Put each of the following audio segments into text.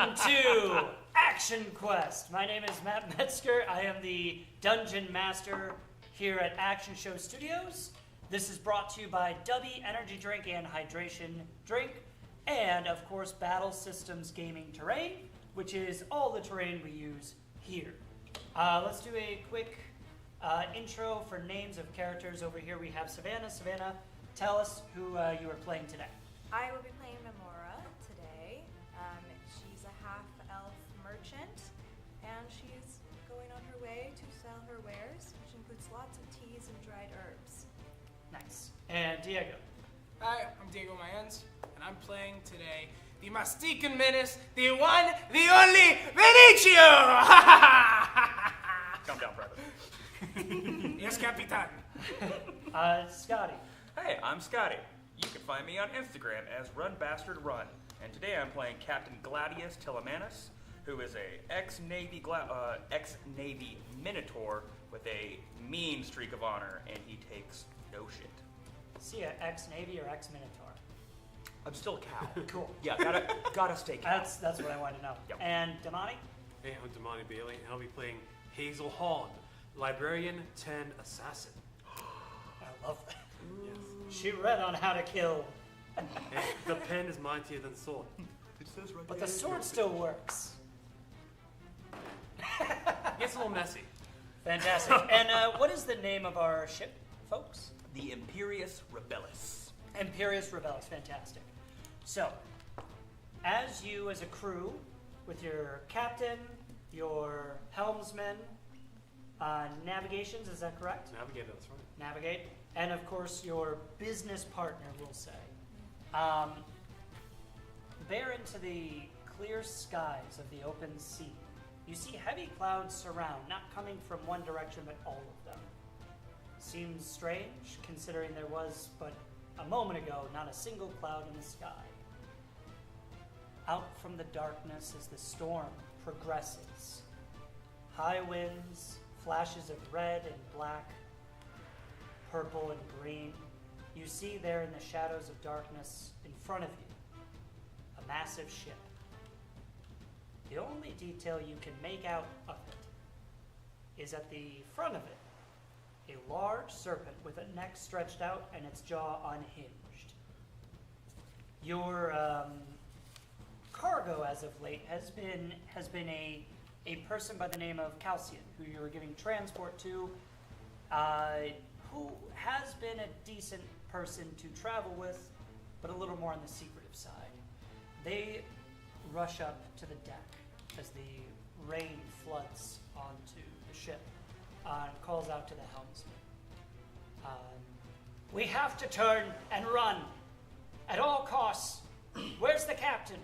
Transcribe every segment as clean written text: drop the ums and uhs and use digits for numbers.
Welcome to Action Quest. My name is Matt Metzger. I am the Dungeon Master here at Action Show Studios. This is brought to you by Dubby Energy Drink and Hydration Drink, and of course Battle Systems Gaming Terrain, which is all the terrain we use here. Let's do a quick intro for names of characters. Over here we have Savannah. Savannah, tell us who you are playing today. I will be playing Memora today. She's a half-elf merchant, and she's going on her way to sell her wares, which includes lots of teas and dried herbs. Nice. And Diego. Hi, I'm Diego Mayans, and I'm playing today the Mastican Menace, the one, the only, Benicio! Calm down, brother. Yes, Capitan. Scotty. Hey, I'm Scotty. You can find me on Instagram as RunBastardRun. And today I'm playing Captain Gladius Telemanus, who is a ex-Navy Minotaur with a mean streak of honor, and he takes no shit. See ya, ex-Navy or ex-Minotaur? I'm still a cow. Cool. Yeah, gotta stay cow. That's what I wanted to know. Yep. And Damani? Hey, I'm Damani Bailey, and I'll be playing Hazel Hahn, Librarian 10 Assassin. I love that. Yes. She read on how to kill, Hey, the pen is mightier than the sword. It says right but the sword still works. Gets a little messy. Fantastic. And what is the name of our ship, folks? The Imperius Rebellus. Imperius Rebellus. Fantastic. So, as you as a crew, with your captain, your helmsman, navigations, is that correct? Navigator, that's right. Navigate, and of course your business partner, we'll say. Bear into the clear skies of the open sea. You see heavy clouds surround, not coming from one direction, but all of them. Seems strange, considering there was but a moment ago not a single cloud in the sky. Out from the darkness as the storm progresses. High winds, flashes of red and black, purple and green. You see there in the shadows of darkness in front of you, a massive ship. The only detail you can make out of it is at the front of it, a large serpent with a neck stretched out and its jaw unhinged. Your cargo as of late has been a person by the name of Calcian, who you were giving transport to, who has been a decent person to travel with, but a little more on the secretive side. They rush up to the deck as the rain floods onto the ship and calls out to the helmsman. We have to turn and run at all costs. Where's the captain?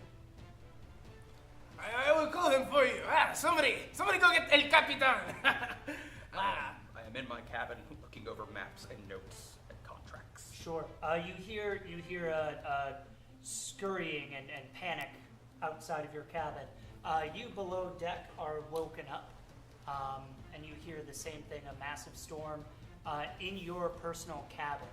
I will call him for you. Somebody go get El Capitan. I am in my cabin looking over maps and notes and contracts. Sure. You hear a scurrying and panic outside of your cabin. You below deck are woken up, and you hear the same thing, a massive storm. In your personal cabin,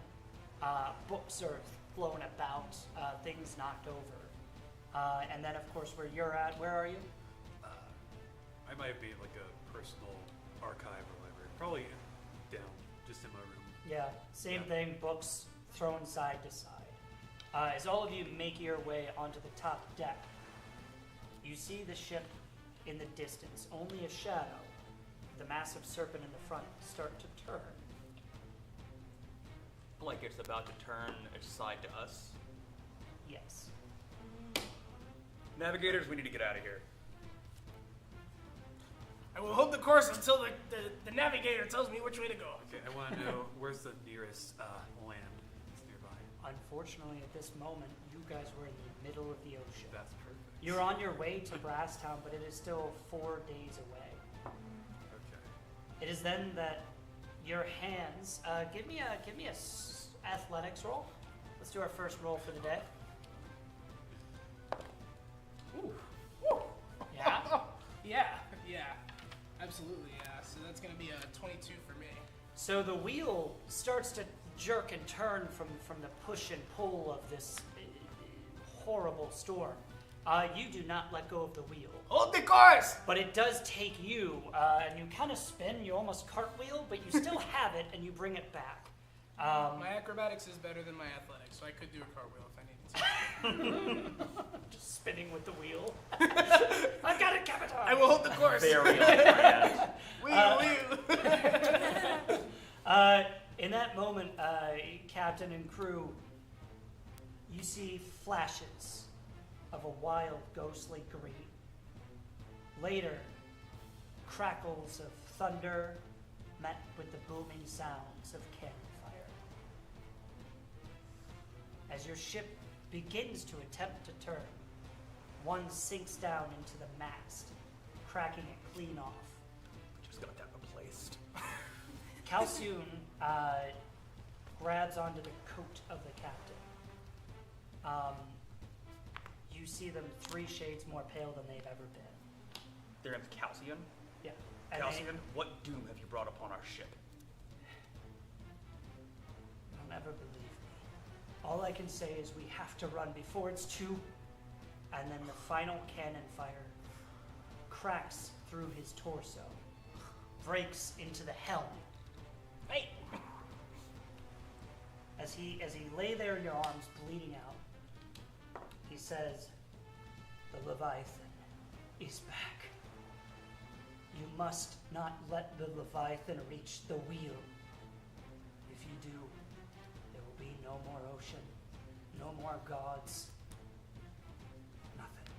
books are flown about, things knocked over. And then, of course, where you're at, where are you? I might be like a personal archive or library. Probably down, just in my room. Yeah, same Yeah. thing, books thrown side to side. As all of you make your way onto the top deck, you see the ship in the distance, only a shadow, the massive serpent in the front start to turn. Like it's about to turn its side to us. Yes. Navigators, we need to get out of here. I will hold the course until the navigator tells me which way to go. Okay, I want to know where's the nearest land that's nearby. Unfortunately, at this moment, you guys were in the middle of the ocean. That's perfect. You're on your way to Brasstown, but it is still 4 days away. Okay. It is then that your hands. Give me a athletics roll. Let's do our first roll for the day. Ooh. Yeah. Yeah. Absolutely, yeah. So that's going to be a 22 for me. So the wheel starts to jerk and turn from the push and pull of this horrible storm. You do not let go of the wheel. Hold the course! But it does take you, and you kind of spin, you almost cartwheel, but you still have it, and you bring it back. My acrobatics is better than my athletics, so I could do a cartwheel if I needed to. Just spinning with the wheel. I've got it, Capitan! I will hold the course. Very on brand. Wheel. In that moment, Captain and crew, you see flashes of a wild, ghostly green. Later, crackles of thunder met with the booming sounds of cannon fire. As your ship begins to attempt to turn, one sinks down into the mast, cracking it clean off. Just got that replaced. Calcium grabs onto the coat of the captain. You see them 3 shades more pale than they've ever been. Their name's Calcium. Yeah. And Calcium, what doom have you brought upon our ship? You'll never believe me. All I can say is we have to run before it's too. And then the final cannon fire cracks through his torso, breaks into the helm. Hey! As he lay there in your arms, bleeding out, he says, "The Leviathan is back. You must not let the Leviathan reach the wheel. If you do, there will be no more ocean, no more gods, nothing."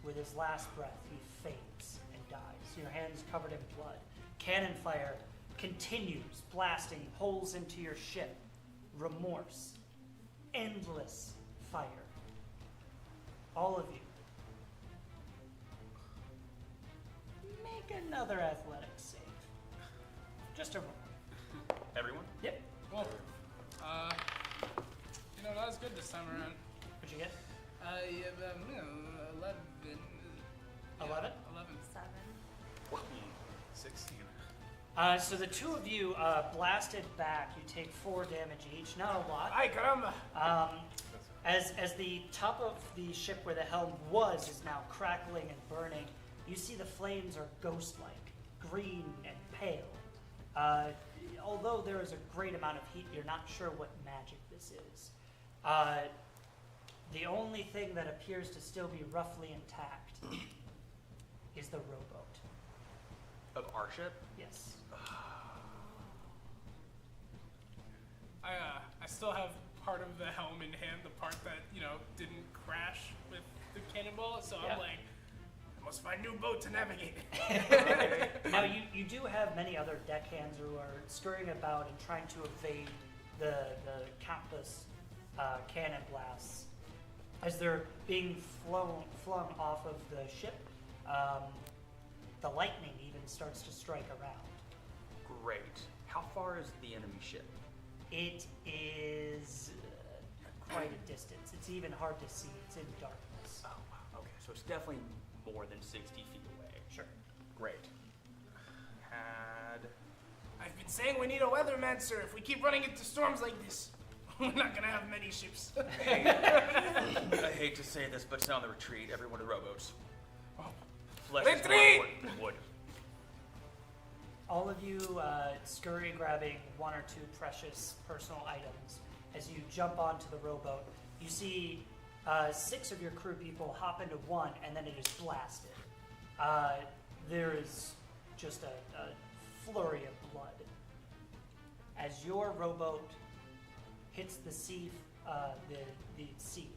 With his last breath, he faints and dies. Your hands covered in blood. Cannon fire continues blasting holes into your ship. Remorse. Endless fire. All of you. Make another athletics save. Just a roll. Everyone? Yep. Cool. Not as good this time around. What'd you get? 11. 11? 11. 7. 16. So the two of you blasted back. You take 4 damage each. Not a lot. Ay, caramba! As the top of the ship where the helm was is now crackling and burning, you see the flames are ghost-like, green and pale. Although there is a great amount of heat, you're not sure what magic this is. The only thing that appears to still be roughly intact is the rowboat. Of our ship? Yes. I still have part of the helm in hand, the part that, didn't crash with the cannonball, so Yeah. I'm like, I must find a new boat to navigate. Now, you do have many other deckhands who are scurrying about and trying to evade the countless cannon blasts. As they're being flung off of the ship, the lightning even starts to strike around. Great. How far is the enemy ship? It is quite a distance. It's even hard to see. It's in darkness. Oh, wow. Okay, so it's definitely more than 60 feet away. Sure. Great. I've been saying we need a weatherman, sir. If we keep running into storms like this, we're not gonna have many ships. I hate to say this, but it's on the retreat. Everyone to rowboats. Flesh is more Retreat! important than wood. All of you scurry, grabbing 1 or 2 precious personal items. As you jump onto the rowboat, you see 6 of your crew people hop into one, and then it is blasted. There is just a flurry of blood. As your rowboat hits the sea, the sea,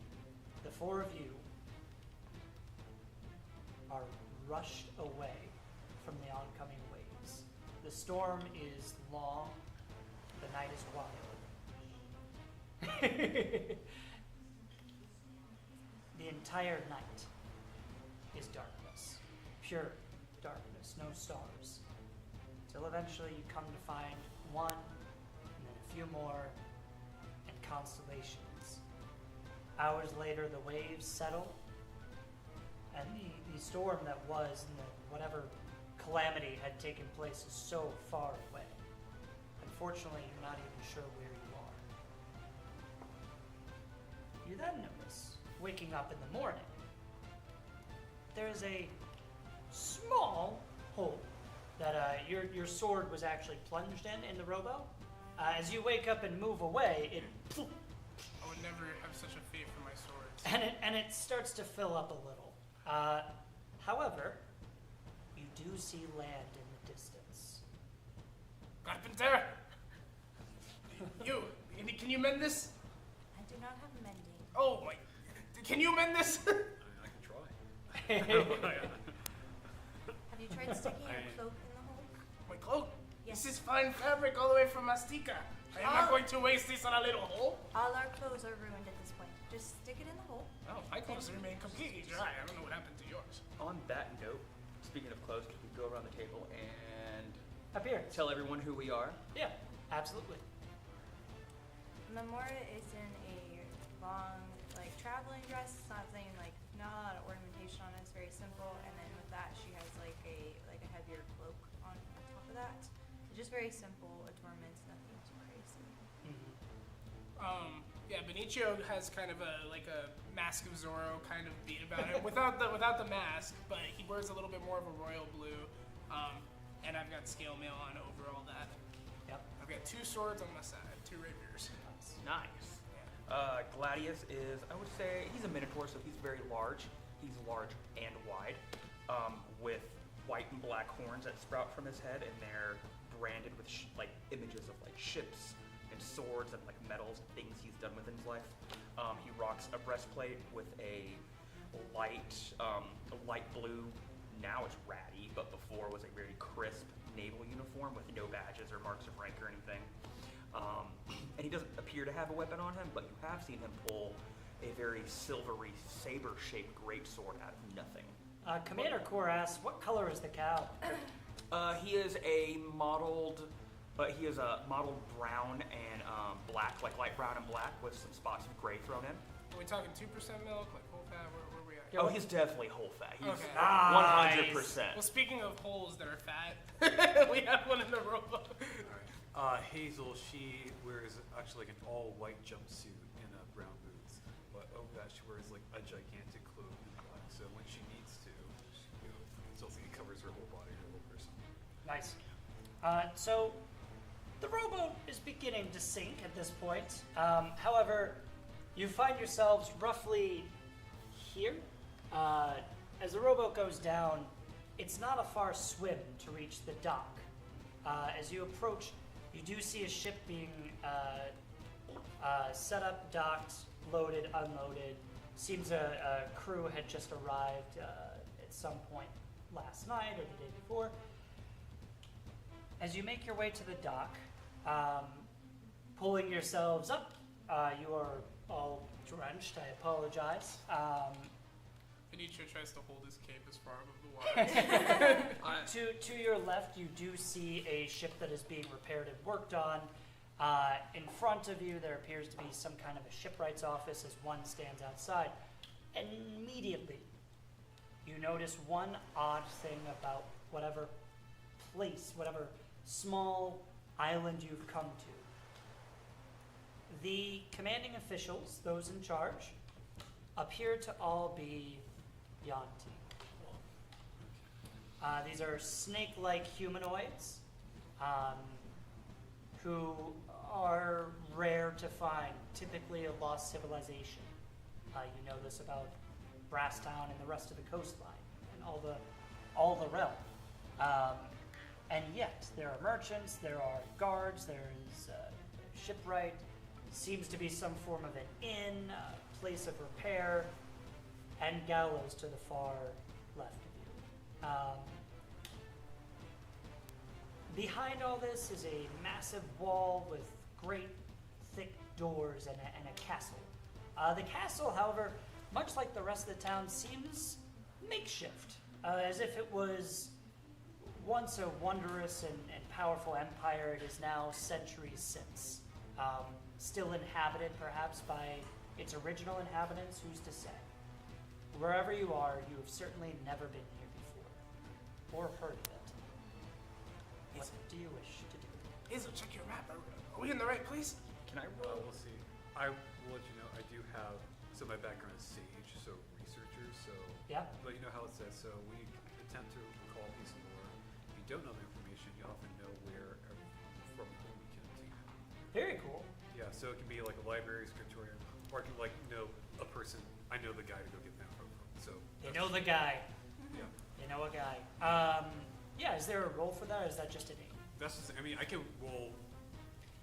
the 4 of you are rushed away from the oncoming waves. The storm is long, the night is wild. The entire night is darkness, pure darkness, no stars. Till eventually you come to find one, and then a few more, and constellations. Hours later, the waves settle, and the storm that was, and whatever calamity had taken place is so far away. Unfortunately, you're not even sure where you are. You then notice waking up in the morning, there is a small hole that your sword was actually plunged in the robo. As you wake up and move away, it I would never have such a fate for my swords. and it starts to fill up a little. However, you do see land in the distance. Carpenter! Can you mend this? I do not have mending. Oh my, can you mend this? I can try. Have you tried sticking your cloak in the hole? My cloak? Yes. This is fine fabric all the way from Mastika. I am not going to waste this on a little hole. All our clothes are ruined at this point. Just stick it in the hole. Oh, my clothes remain completely dry. I don't know what happened to yours. On that note, speaking of clothes, can we go around the table and Up here. tell everyone who we are? Yeah, absolutely. Memora is in a long, like, traveling dress. It's not saying, like, not a lot of ornamentation on it. It's very simple. And then with that, she has, like a heavier cloak on top of that. It's just very simple adornments, nothing too crazy. Yeah, Benicio has kind of a Mask of Zorro kind of beat about him without the mask, but he wears a little bit more of a royal blue. And I've got scale mail on over all that. Yep. I've got 2 swords on my side, 2 rapiers. Nice. Gladius is, I would say, he's a minotaur, so he's very large. He's large and wide, with white and black horns that sprout from his head, and they're branded with images of ships and swords and metals and things he's done within his life. He rocks a breastplate with a light blue. Now it's ratty, but before was a very crisp naval uniform with no badges or marks of rank or anything. And he doesn't appear to have a weapon on him, but you have seen him pull a very silvery, saber-shaped greatsword out of nothing. Commander Core asks, what color is the cow? He is a modeled brown and black, like light brown and black, with some spots of gray thrown in. Are we talking 2% milk, like whole fat? Where are we at? Oh, he's definitely whole fat. He's Okay. 100%. Well, speaking of holes that are fat, we have one in the robot. Hazel, she wears actually an all-white jumpsuit and brown boots, but over that she wears a gigantic cloak in black. So when she needs to, it covers her whole body, her whole person. Nice. So the rowboat is beginning to sink at this point. However, you find yourselves roughly here. As the rowboat goes down, it's not a far swim to reach the dock. As you approach, you do see a ship being set up, docked, loaded, unloaded. Seems a crew had just arrived at some point last night or the day before. As you make your way to the dock, pulling yourselves up, you are all drenched. I apologize. Benicio tries to hold his cape as far above the water. To your left, you do see a ship that is being repaired and worked on. In front of you, there appears to be some kind of a shipwright's office as one stands outside. And immediately, you notice one odd thing about whatever place, whatever small island you've come to. The commanding officials, those in charge, appear to all be Yanti. These are snake-like humanoids who are rare to find, typically a lost civilization. You know this about Brasstown and the rest of the coastline and all the realm. And yet, there are merchants, there are guards, there is a shipwright, seems to be some form of an inn, a place of repair, and gallows to the far left of you. Behind all this is a massive wall with great thick doors and a castle. The castle, however, much like the rest of the town, seems makeshift, as if it was once a wondrous and powerful empire. It is now centuries since. Still inhabited, perhaps, by its original inhabitants, who's to say? Wherever you are, you have certainly never been here before, or heard of it. What do you wish to do? Hazel, check your map. Are we in the right place? Can I roll? We'll see. I will let you know I do have So my background is sage, so researcher. So, Yeah. but you know how it says. So we attempt to recall a piece of lore. If you don't know the information, you often know where from whom we can obtain it. Very cool. Yeah. So it can be like a library, scriptorium, or I can like know a person. I know the guy to go get that from. So You know the guy. yeah. You know a guy. Yeah, is there a role for that, or is that just innate? That's just. I mean, I can roll.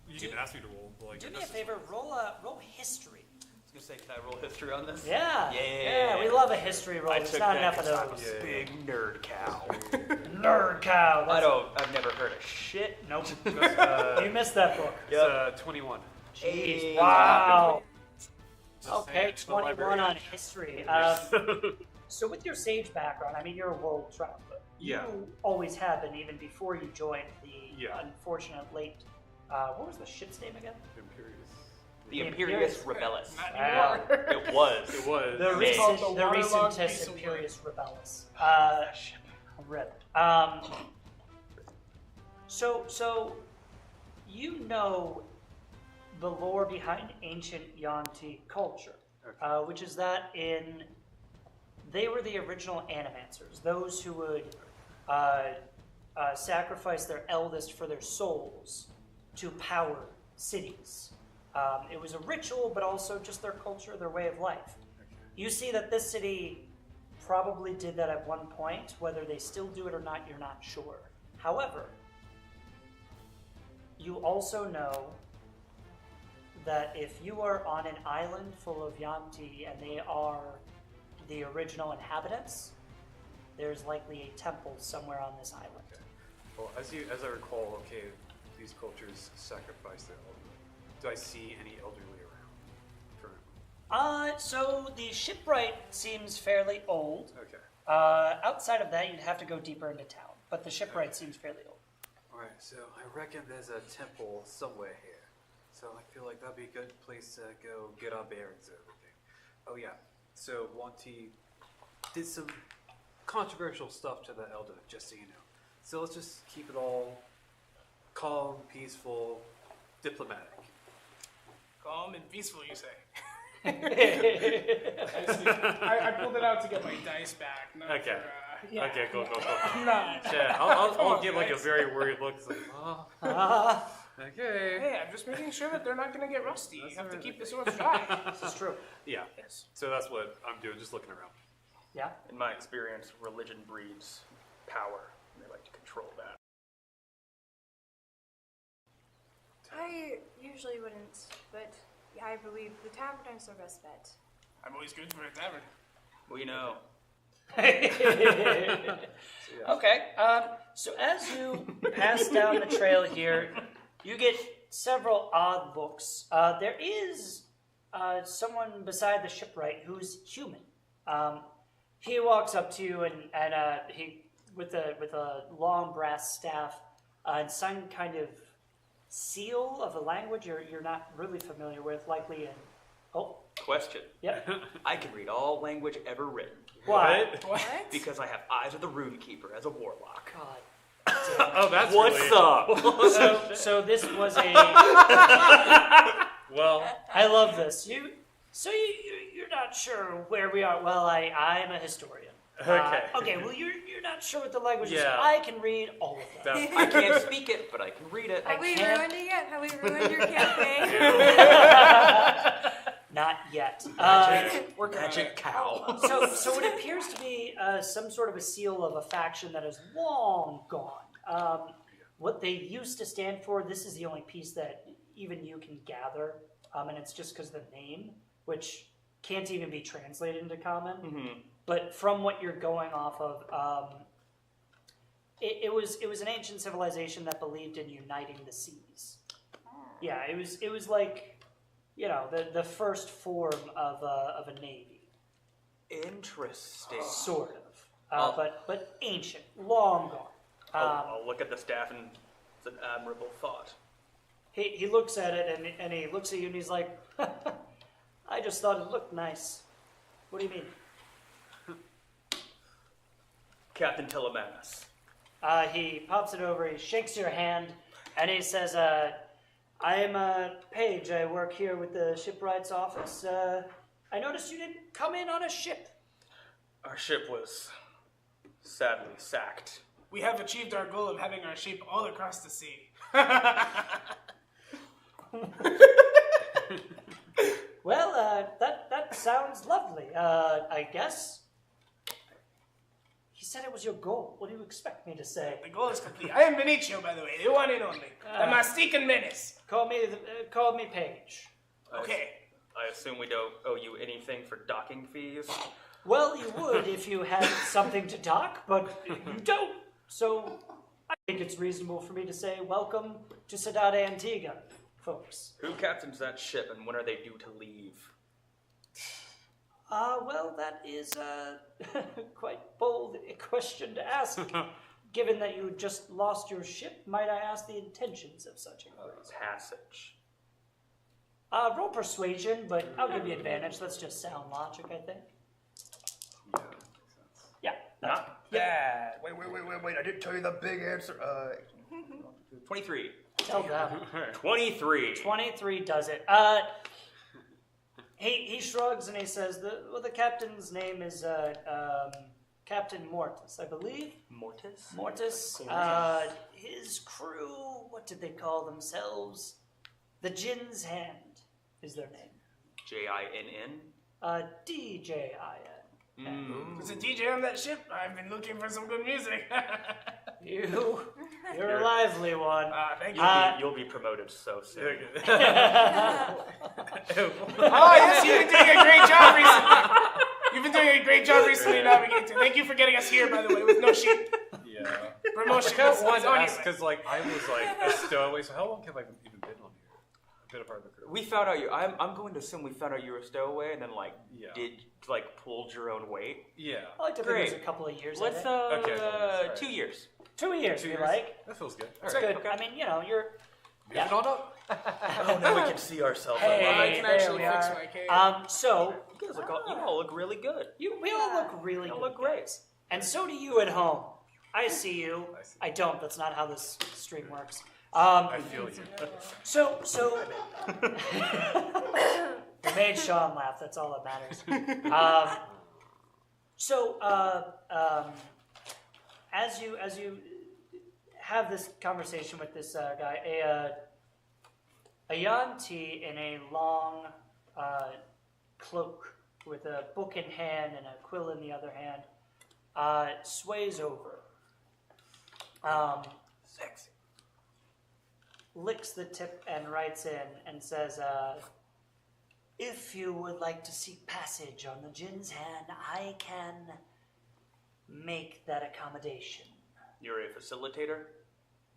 You Do- can ask me to roll. But like, Do me a that's just- favor, roll history. I was gonna say, can I roll history on this? Yeah. Yeah. We love a history roll. I There's took not that enough of 'cause I'm those. a big nerd cow. Nerd cow. I've never heard of shit. Nope. That's, You missed that book. it's 21. Jeez. Hey. Wow. Just Okay, saying, it's not 21 library. on history. So with your sage background, I mean, you're a world traveler. Yeah. You always have been, even before you joined the Yeah. unfortunate late. What was the ship's name again? Imperious. The Imperious. Imperious Rebellus. Not Wow. anymore. It was. It was. The Yeah. recent, The the waterlogged recentest piece of Imperious Rebellus. Rip. So you know the lore behind ancient Yuan-Ti culture, Okay. which is that they were the original animancers, those who would sacrifice their eldest for their souls to power cities. It was a ritual, but also just their culture, their way of life. You see that this city probably did that at one point. Whether they still do it or not, you're not sure. However, you also know that if you are on an island full of Yuan-Ti and they are the original inhabitants, there's likely a temple somewhere on this island. Okay. Well, as I recall, okay, these cultures sacrifice their elderly. Do I see any elderly around currently? So the shipwright seems fairly old. Okay. Outside of that, you'd have to go deeper into town, but the shipwright seems fairly old. All right. So I reckon there's a temple somewhere here. So I feel like that'd be a good place to go get our bearings and everything. Oh yeah. So Wanti did some controversial stuff to the elder, just so you know. So let's just keep it all calm, peaceful, diplomatic. Calm and peaceful, you say. Yeah. I pulled it out to get my dice back. Not Okay. For, yeah. Okay, cool. Nah. Yeah, Come I'll on, give like a guys. very worried look. It's like, oh, okay. Hey, I'm just making sure that they're not going to get rusty. That's You have to alright. keep the swords dry. This is true. Yeah. Yes. So that's what I'm doing, just looking around. Yeah. In my experience, religion breeds power. And they like to control that. I usually wouldn't, but I believe the tavern is our best bet. I'm always good for a tavern. We know. Okay. So as you pass down the trail here, you get several odd looks. There is someone beside the shipwright who's human. He walks up to you and he with a long brass staff and some kind of seal of a language you're not really familiar with, likely in. Oh, Question. yep. I can read all language ever written. Why? What? Because I have eyes of the rune keeper as a warlock. God. Oh, that's What's really... up? So this was a. Well, I love this. You're not sure where we are. Well, I'm a historian. Okay. Okay. Well, you're not sure what the language is. Yeah. I can read all of them. that, I can't speak it, but I can read it. Have we can't- ruined it yet? Have we ruined your campaign? Not yet. We're magic cow. So it appears to be some sort of a seal of a faction that is long gone. What they used to stand for, this is the only piece that even you can gather, and it's just because the name, which can't even be translated into common. Mm-hmm. But from what you're going off of, it was an ancient civilization that believed in uniting the seas. Yeah, it was like, the first form of a navy, Interesting. sort of, but ancient, long gone. I'll look at the staff and it's an admirable thought. He looks at it and he looks at you and he's like, I just thought it looked nice. What do you mean? Captain Telemanus. He pops it over, he shakes your hand, and he says, I am a page. I work here with the shipwright's office. I noticed you didn't come in on a ship. Our ship was sadly sacked. We have achieved our goal of having our ship all across the sea. Well, that sounds lovely. I guess. He said it was your goal. What do you expect me to say? The goal is complete. I am Benicio, by the way, the one and only. The Mastican Menace. Call me Paige. Okay. I assume we don't owe you anything for docking fees. Well, you would if you had something to dock, but you don't. So I think it's reasonable for me to say welcome to Ciudad Antigua, folks. Who captains that ship and when are they due to leave? Well, that is quite bold a question to ask. Given that you just lost your ship, might I ask the intentions of such inquiries? Passage. Roll persuasion, but I'll give you advantage. That's just sound logic, I think. Yeah, that makes sense. Yeah. Not bad. Wait. I didn't tell you the big answer. 23. Tell them. 23. 23 does it. He shrugs and he says, the captain's name is Captain Mortis, I believe. Mortis? Mortis. His crew, what did they call themselves? The Jin's Hand is their name. Jinn? DJIN. There's a DJ on that ship. I've been looking for some good music. You're a lively one. Thank you. You'll be promoted so soon. Yes, you've been doing a great job recently. You've been doing a great job recently navigating. Thank you for getting us here, by the way, with no sheep. Yeah. Promotion. I kind of wanted to on ask you. because, like, I was like a stowaway. So how long have I even been on here? I've been a part of the crew. We found out you. I'm going to assume we found out you were a stowaway, and then Yeah. pulled your own weight. Yeah. I like to think it was a couple of years. Let's I think. Okay, alright. 2 years. 2 years, 2 you years? like? That feels good. It's All right. good. okay. I mean, you're. Moving on up. Oh, now we can see ourselves. Hey, I can there actually we fix are. my cave. So You guys all look really good. we all look really You good. all look great. guys. And so do you at home. I see you. I see. I don't. That's not how this stream works. I feel you. So you made Sean laugh. That's all that matters. As you have this conversation with this guy, a Yanti in a long cloak with a book in hand and a quill in the other hand sways over. Sexy. Licks the tip and writes in and says, if you would like to seek passage on the Jin's Hand, I can make that accommodation. You're a facilitator?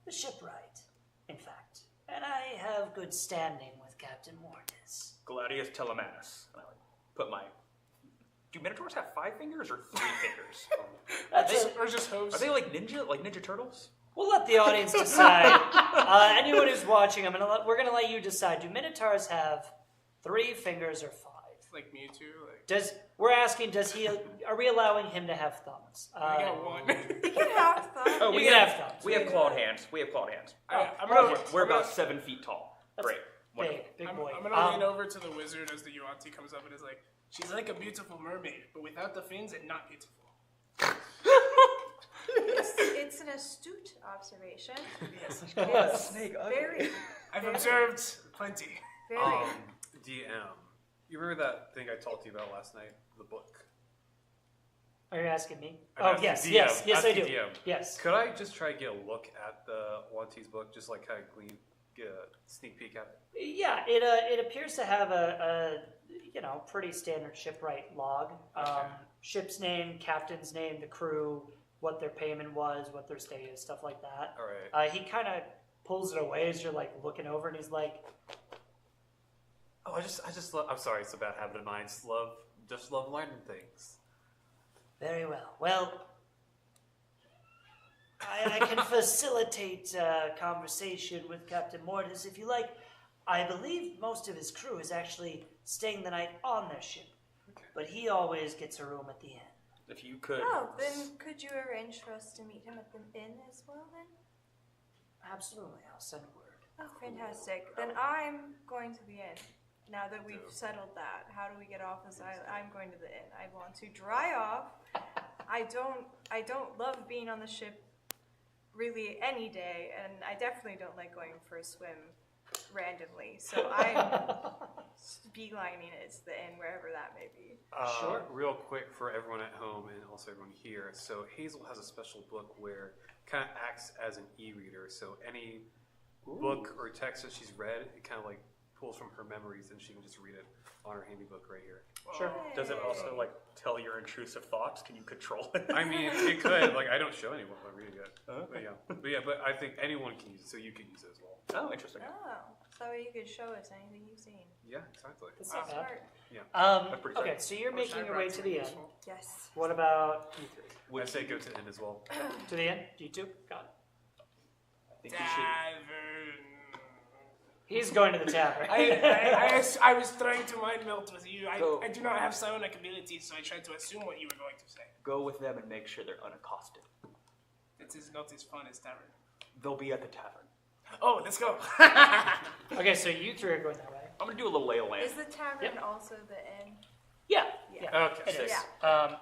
The shipwright, in fact. And I have good standing with Captain Mortis. Gladius Telemanus. And I put my... Do Minotaurs have 5 fingers or 3 fingers? That's Or just hooves. Are they like Ninja Turtles? We'll let the audience decide. Anyone who's watching, we're gonna let you decide. Do Minotaurs have 3 fingers or 5? Like Mewtwo. Like, We're asking, are we allowing him to have thumbs? I got one. You can have fun. Oh, You can have thumbs. We have clawed hands. I'm gonna, We're about 7 feet tall. That's Great. Wonderful. Big I'm boy. gonna lean over to the wizard as the Yuan-Ti comes up and is like, she's like a beautiful mermaid, but without the fins and not beautiful. It's an astute observation. Yes. It's Snake very, I've observed plenty. very. DM. You remember that thing I talked to you about last night? The book. Are you asking me? I'm Oh, asking yes, DM. yes, I Asking do. DM. Yes. Could I just try to get a look at the Wanti's book, just like kind of get a sneak peek at it? Yeah, it appears to have a pretty standard shipwright log. Okay. Ship's name, captain's name, the crew, what their payment was, what their stay is, stuff like that. All right. He kind of pulls it away as you're like looking over, and he's like, Oh, I just love. I'm sorry, it's a bad habit of mine. Just love learning things. "Very well. Well, I can facilitate conversation with Captain Mortis if you like. I believe most of his crew is actually staying the night on their ship, but he always gets a room at the inn." If you could... Oh, then could you arrange for us to meet him at the inn as well, then? Absolutely, I'll send word. Oh, fantastic. Then I'm going to the inn. now that we've settled that, how do we get off this island? I'm going to the inn. I want to dry off. I don't love being on the ship really any day, and I definitely don't like going for a swim randomly. So I'm beelining it to the inn, wherever that may be. Sure. Real quick for everyone at home and also everyone here. So Hazel has a special book where it kind of acts as an e-reader. So any book or text that she's read, it kind of like pulls from her memories, and she can just read it on her handy book right here. Sure. Does it also like tell your intrusive thoughts? Can you control it? I mean, it could. Like, I don't show anyone when I'm reading it. But I think anyone can use it, so you can use it as well. Oh, interesting. Oh, so that way you could show us anything you've seen. Yeah, exactly. That's not bad. Smart. That's pretty Okay, exciting. so you're I wish I making your brought way to something the inn. useful. Yes. What about you three? I say go to the end as well. To the inn? You two? Got it. I think you should. Tavern. He's going to the tavern. I was trying to mind melt with you. Go. I do not have psionic abilities, so I tried to assume what you were going to say. Go with them and make sure they're unaccosted. It is not as fun as tavern. They'll be at the tavern. Oh, let's go. Okay, so you three are going that way. I'm gonna do a little lay of land. Is the tavern Yep. also the inn? Yeah. Yeah. Okay. It is. Yeah.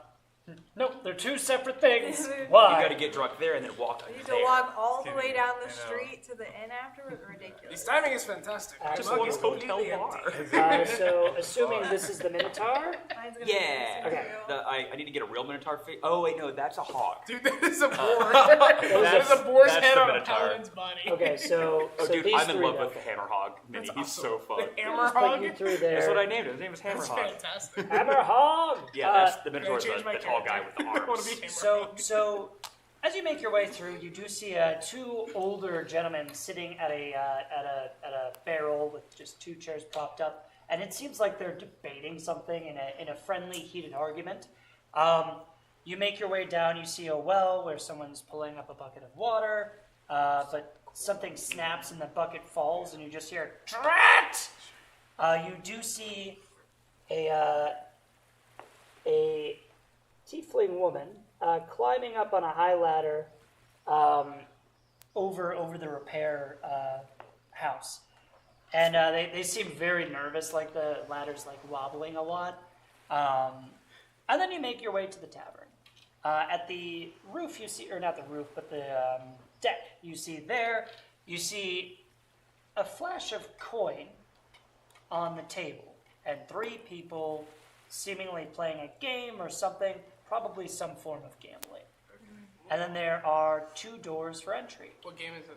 Nope, they're two separate things. You Why? You gotta get drunk there and then walk You need there. to walk all the Kidding. way down the I know. street to the inn afterwards? Ridiculous. This timing is fantastic. My Just mug one is hotel completely bar. empty. So, assuming this is the Minotaur, Mine's gonna be Yeah. missing Okay. too. I need to get a real Minotaur face. Oh wait, no, that's a hog. Dude, that is a boar. That is a boar's that's head the on a Minotaur. paladin's body. okay, so Oh, so dude, these I'm in three love though. with the Hammer Hog mini. That's He's awesome. so fun. The I'll hammer just put hog. you through there. That's what I named him. His name is Hammer That's Hog. fantastic. Hammer Hog. Yeah, that's the Gonna Minotaur's change the my tall guy character. with the I wanna arms. be hammer So as you make your way through, you do see two older gentlemen sitting at a barrel with just two chairs propped up, and it seems like they're debating something in a friendly, heated argument. You make your way down. You see a well where someone's pulling up a bucket of water, but something snaps and the bucket falls, and you just hear "Drat!" You do see a tiefling woman climbing up on a high ladder over the repair house. And they seem very nervous, like the ladder's like wobbling a lot. And then you make your way to the tavern. At the roof you see, or not the roof, but the deck you see a flash of coin on the table and three people seemingly playing a game or something, probably some form of gambling. And then there are two doors for entry. What game is it?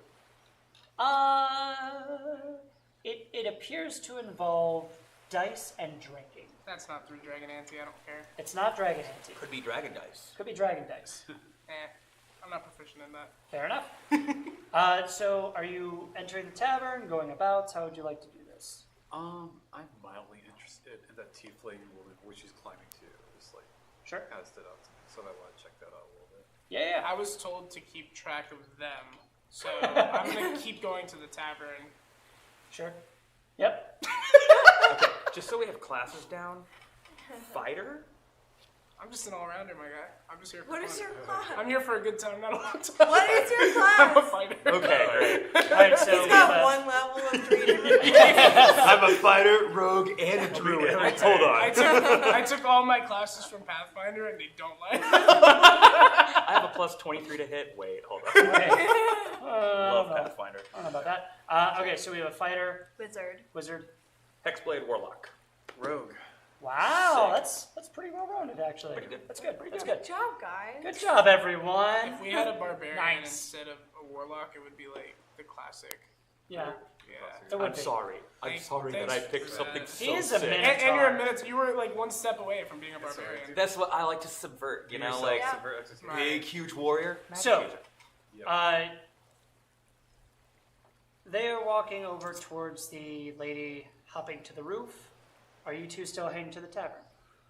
It appears to involve dice and drinking. That's not through Dragon Ante. I don't care. It's not Dragon Ante. Could be Dragon Dice. Could be Dragon Dice. I'm not proficient in that. Fair enough. So are you entering the tavern, going about? How would you like to do this? I'm mildly interested in that tiefling woman, which she's climbing to. Just like Sure. kind of stood out to me, so I want to check that out a little bit. Yeah. I was told to keep track of them, so I'm gonna keep going to the tavern. Sure. Yep. Okay, just so we have classes down. Fighter? I'm just an all-rounder, my guy. I'm just here for What fun. is your class? I'm here for a good time, not a long time. What is your I'm a class? fighter. Okay, great. All right. So He's we got have one level of 3 different things. I'm a fighter, rogue, and a druid. Hold on. I took all my classes from Pathfinder, and they don't like. I have a plus 23 to hit. Wait, hold on. Okay. Love I don't know. Pathfinder. I don't know about that. Okay, so we have a fighter, Wizard. wizard. Hexblade Warlock. Rogue. Wow, Sick. that's pretty well rounded actually. Pretty good. That's good. Pretty Good good. job, guys. Good job, everyone. If we had a barbarian Nice. instead of a warlock, it would be like the classic. Yeah. Yeah. It would I'm be. sorry. I'm sorry that I Thanks picked for something that. so He is a sick. man. And you're a minute. You were like one step away from being a That's barbarian. right. That's what I like to subvert, you know, like Yeah. big, huge warrior. So, Yep. they are walking over towards the lady hopping to the roof. Are you two still heading to the tavern?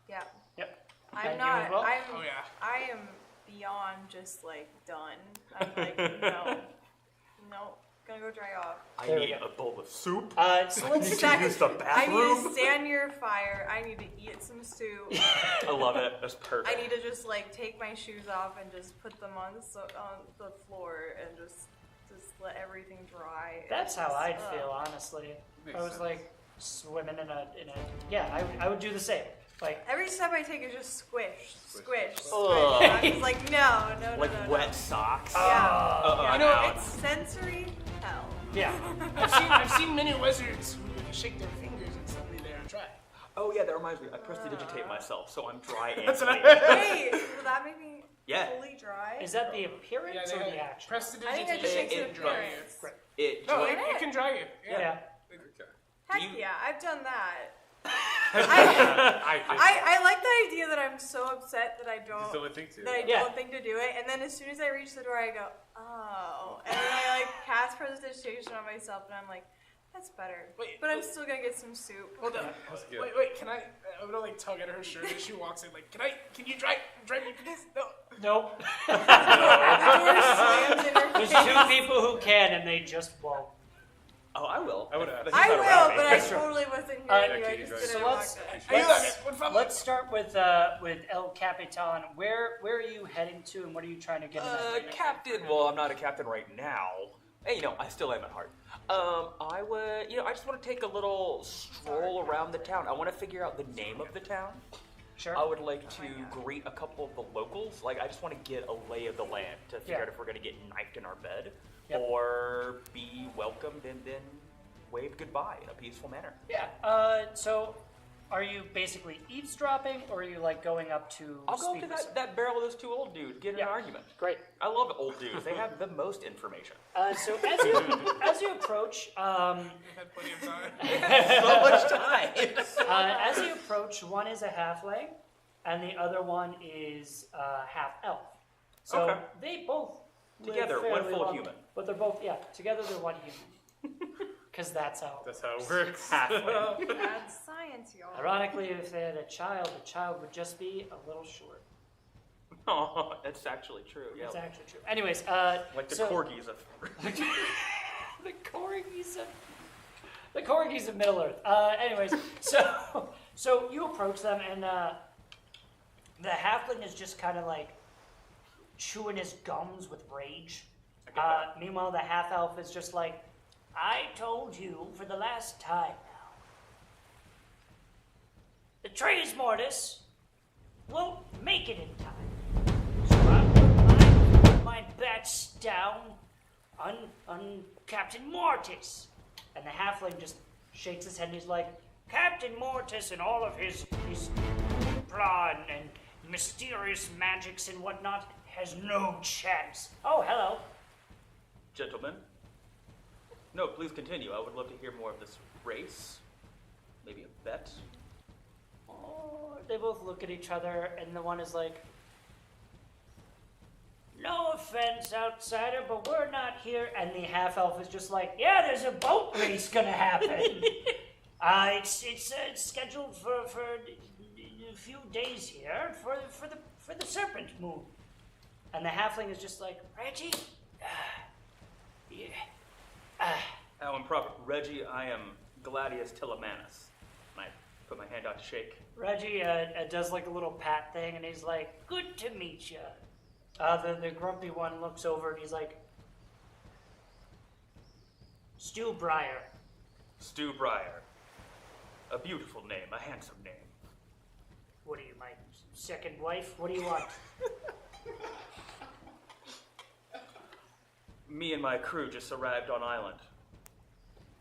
Yeah. Yep. I'm And you not. as well? Oh yeah. I am beyond just like done. I'm like, no. Gonna go dry off. I There we need go. a bowl of soup. So I let's need Second- to use the I need bathroom. to stand near a fire. I need to eat some soup. I love it. That's perfect. I need to just like take my shoes off and just put them on the floor and just let everything dry. That's and how just, I'd feel, honestly. Makes I was sense. like, swimming in a. Yeah, I would do the same. Like Every step I take is just squish, squish, squish. Ugh. I'm just like, no. Like wet socks. Yeah. You know, It's sensory hell. yeah. I've seen many wizards who shake their fingers and suddenly they're dry. Oh yeah, that reminds me. I prestidigitate myself, so I'm dry and That's what clean. Wait, will that make me Yeah. fully dry? Is that the appearance or the action? I think it just Prestidigitation makes it an dry you. appearance. Great. It No, dry- it can dry you. Yeah. Heck Do you- yeah, I've done that. I I like the idea that I'm so upset that I just don't don't think to. that I Yeah. don't think to do it, and then as soon as I reach the door, I go, oh, and then I like cast prestidigitation on myself, and I'm like, that's better. Wait, but I'm wait. still gonna get some soup. Hold on. That's good. Wait, can I? I'm gonna like tug at her shirt as she walks in. Like, can you dry me, please? No. Nope. The door slams in her There's face. two people who can, and they just won't. Oh, I will. I would- If I he's not will, around me. but I That's true. totally wasn't Uh, hearing you. I can you just drive? didn't So walk let's- in. Are you Let's- on it? Por favor. Let's start with El Capitan. Where are you heading to, and what are you trying to get? in that agreement? Captain. Well, I'm not a captain right now. Hey, I still am at heart. I would, I just want to take a little stroll around the town. I want to figure out the name of the town. Sure. I would like to greet a couple of the locals. Like, I just want to get a lay of the land to figure Yeah. out if we're going to get knifed in our bed Yep. or be welcomed and then waved goodbye in a peaceful manner. Yeah. So, are you basically eavesdropping, or are you like going up to? I'll go up speak to with that barrel of those two old dudes, get in Yeah. an argument. Great. I love old dudes. They have the most information. So as you approach, We've had plenty of time. So much time. as you approach, one is a halfling, and the other one is half elf. So Okay. they both live Together, one fairly full long, human. But they're both together they're one human. Because that's how. That's how it works. Halfway. That's science, y'all. Ironically, if they had a child, the child would just be a little short. Oh, that's actually true. Yeah. That's actually true. Anyways, Like the so- corgis of. the corgis of Middle Earth. Anyways, so you approach them, and the halfling is just kind of like chewing his gums with rage. I get that. Meanwhile, the half elf is just like, I told you for the last time now. The Tres Mortis won't make it in time. So I put my bets down on Captain Mortis. And the halfling just shakes his head and he's like, Captain Mortis and all of his blah and mysterious magics and whatnot has no chance. Oh, hello. Gentlemen. No, please continue. I would love to hear more of this race. Maybe a bet. Oh, they both look at each other, and the one is like, no offense, outsider, but we're not here. And the half-elf is just like, yeah, there's a boat race gonna happen. It's scheduled for a few days here for the serpent moon. And the halfling is just like, Reggie? Yeah. How improper. Reggie, I am Gladius Telemanus. And I put my hand out to shake. Reggie does like a little pat thing, and he's like, good to meet you. The grumpy one looks over, and he's like, Stu Briar. Stu Briar. A beautiful name, a handsome name. What are you, my second wife? What do you want? Me and my crew just arrived on island.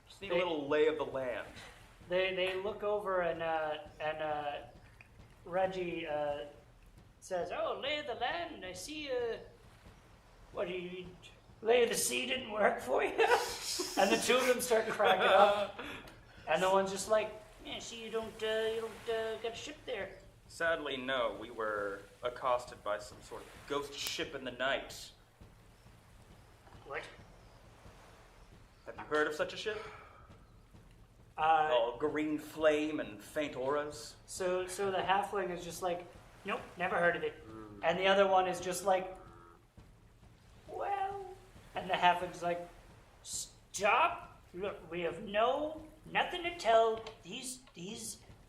Just need a They- little lay of the land. They look over, and Reggie says, oh, lay of the land, I see, what do you, lay of the sea didn't work for you? And the two of them start cracking up, and the one's just like, yeah, see, you don't get a ship there. Sadly, no. We were accosted by some sort of ghost ship in the night. What? Have you heard of such a ship? Uh, All green flame and faint auras. So the halfling is just like, nope, never heard of it. And the other one is just like, well. And the halfling's like, stop. Look, we have nothing to tell. These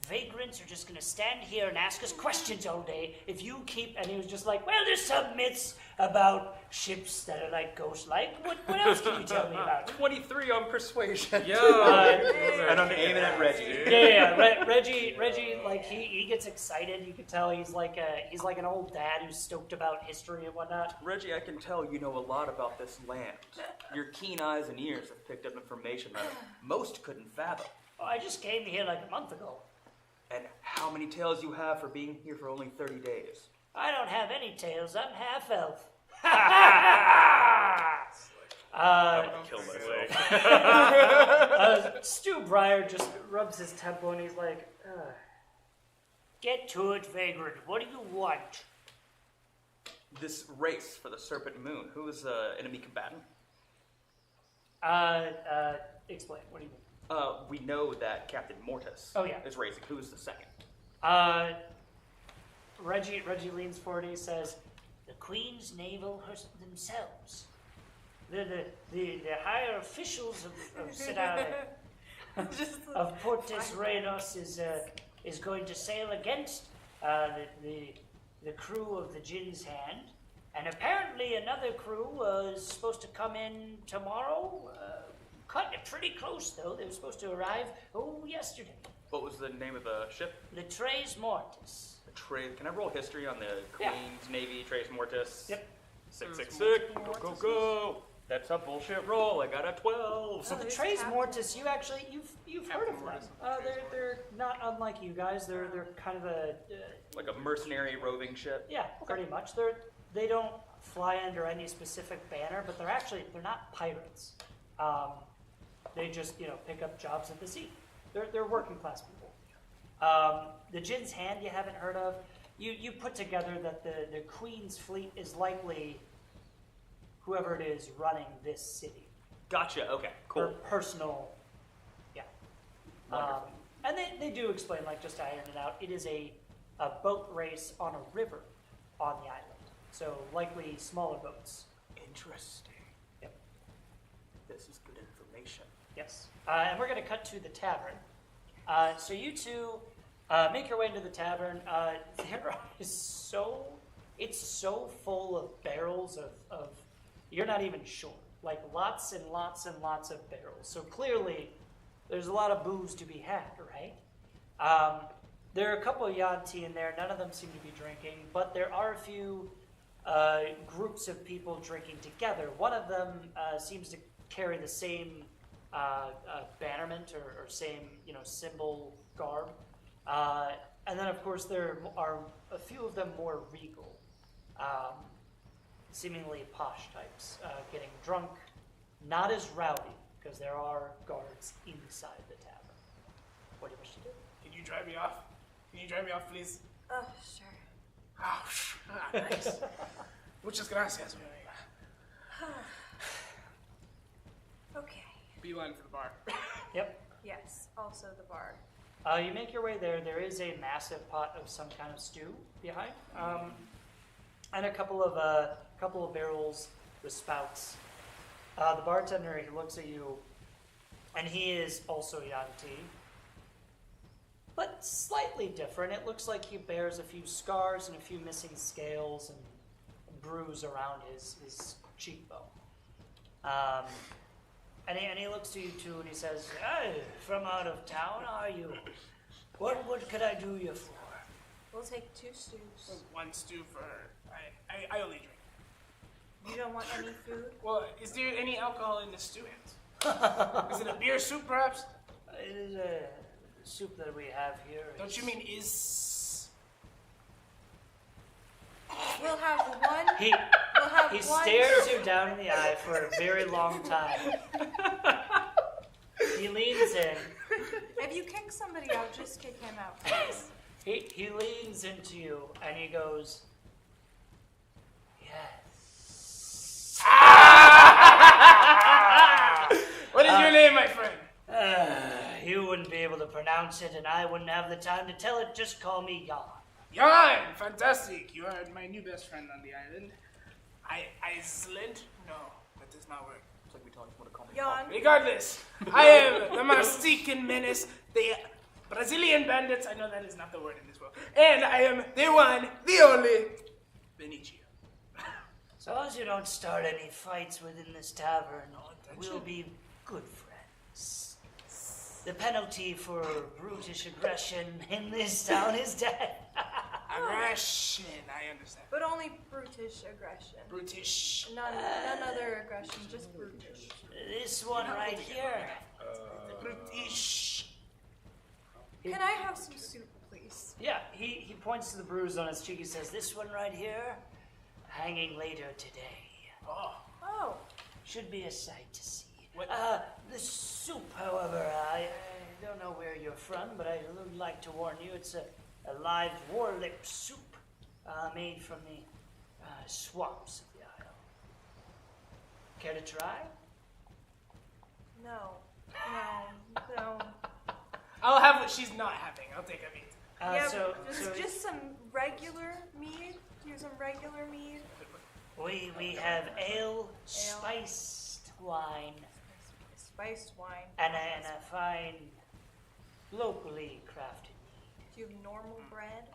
vagrants are just gonna stand here and ask us questions all day. If you keep, and he was just like, well, there's some myths about ships that are like ghost-like. What else can you tell me about? 23 on persuasion. And I'm aiming at Reggie. Reggie, like he gets excited. You can tell he's like an old dad who's stoked about history and whatnot. Reggie, I can tell you know a lot about this land. Your keen eyes and ears have picked up information that most couldn't fathom. Oh, I just came here like a month ago. And how many tales you have for being here for only 30 days? I don't have any tails. I'm half elf. Kill myself. Stu Breyer just rubs his temple and he's like, "Get to it, Vagrant. What do you want?" This race for the Serpent Moon, who is the enemy combatant? Explain. What do you mean? We know that Captain Mortis is racing. Who is the second? Reggie leans forward and he says, "The Queen's naval themselves. The higher officials of Portis Reynos is going to sail against the crew of the Djinn's Hand, and apparently another crew is supposed to come in tomorrow. Cut it pretty close though. They were supposed to arrive yesterday. What was the name of the ship? The Tres Mortis. Can I roll history on the Queen's Navy, Tres Mortis? Yep. 666. Go. That's a bullshit roll. I got a 12. So the Tres Mortis, you've heard of them. They're not unlike you guys. They're kind of like a mercenary roving ship. Yeah, pretty much. They don't fly under any specific banner, but they're not pirates. They just pick up jobs at the sea. They're working class people. The Djinn's Hand you haven't heard of. You put together that the Queen's fleet is likely whoever it is running this city. Gotcha. Okay. Cool. Her personal, yeah. And they do explain, like, just to iron it out, it is a boat race on a river on the island. So likely smaller boats. Interesting. Yep. This is good information. Yes. And we're going to cut to the tavern. So you two make your way into the tavern. It's so full of barrels of you're not even sure. Like lots and lots and lots of barrels. So clearly there's a lot of booze to be had, right? There are a couple of Yanti in there. None of them seem to be drinking, but there are a few groups of people drinking together. One of them seems to carry the same bannerment or same symbol garb, and then of course there are a few of them more regal, seemingly posh types, getting drunk, not as rowdy because there are guards inside the tavern. What do you wish to do? Can you drive me off? Can you drive me off, please? Oh, sure. Oh, nice. Muchas gracias. Okay. Beeline for the bar. Yep. Yes, also the bar. You make your way there. There is a massive pot of some kind of stew behind, and a couple of barrels with spouts. The bartender, he looks at you, and he is also Yanti, but slightly different. It looks like he bears a few scars and a few missing scales and a bruise around his cheekbone. And he looks to you two and he says, "Hey, from out of town, are you? What could I do you for?" We'll take 2 stews. One stew for her. I only drink. You don't want any food? Well, is there any alcohol in the stew? Is it a beer soup, perhaps? It is a soup that we have here. Don't you mean is? We'll have one. He one. stares you down in the eye for a very long time. He leans in. If you kick somebody out, just kick him out, please. He leans into you and he goes, "Yes." What is your name, my friend? You wouldn't be able to pronounce it and I wouldn't have the time to tell it. Just call me Jan. Jan, fantastic. You are my new best friend on the island. Iceland? No, that does not work. It's like we told you to call me. Jan. Regardless, I am the Mastican Menace, the Brazilian Bandits. I know that is not the word in this world. And I am the one, the only, Benicio. As long as you don't start any fights within this tavern, we'll be good friends. The penalty for brutish aggression in this town is death. Aggression, I understand. But only brutish aggression. Brutish. None other aggression, just brutish. This one right here. Brutish. Can I have some soup, please? Yeah, he points to the bruise on his cheek. He says, this one right here, hanging later today. Oh. Should be a sight to see. What? The soup, however, I don't know where you're from, but I would like to warn you, it's a live warlip soup made from the swamps of the isle. Care to try? No. I'll have what she's not having. I'll take a meat. Just some regular mead. Do you have some regular mead? We have ale, spiced wine, Spiced wine. and a fine, locally crafted mead. Do you have normal bread?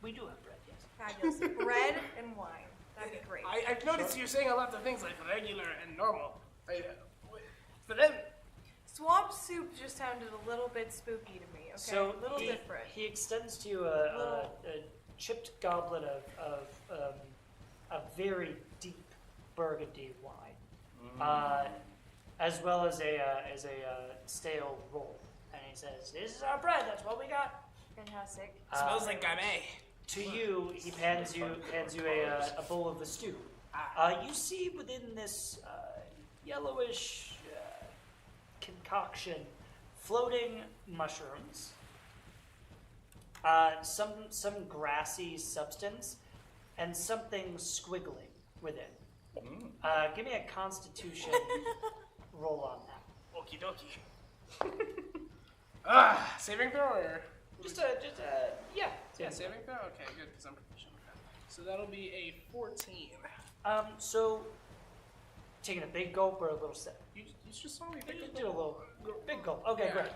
We do have bread, yes. Fabulous. Bread and wine. That'd be great. I've noticed you're saying a lot of things like regular and normal. For them, Swamp soup just sounded a little bit spooky to me. Okay, So a little different. He extends to you a chipped goblet of a very deep burgundy wine, as well as a stale roll. And he says, "This is our bread. That's what we got." Fantastic. smells like gamay. To you, he hands you a bowl of the stew. You see within this yellowish concoction floating mushrooms, some grassy substance, and something squiggling within. Give me a Constitution roll on that. Okie dokie. Saving throw or? Yeah. Yeah, saving throw? Okay, good, because I'm proficient with that. So that'll be a 14. So, taking a big gulp or a little sip? You just saw me You take do a little big gulp. Okay, Yeah. great.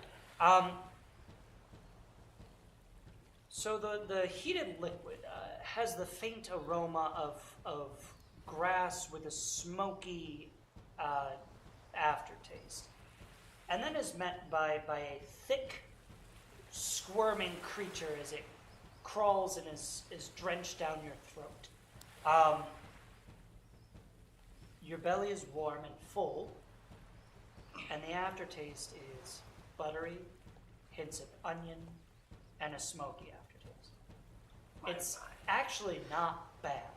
So the heated liquid has the faint aroma of grass with a smoky aftertaste, and then is met by a thick, squirming creature as it crawls and is drenched down your throat. Your belly is warm and full, and the aftertaste is buttery, hints of onion, and a smoky aftertaste. It's actually not bad,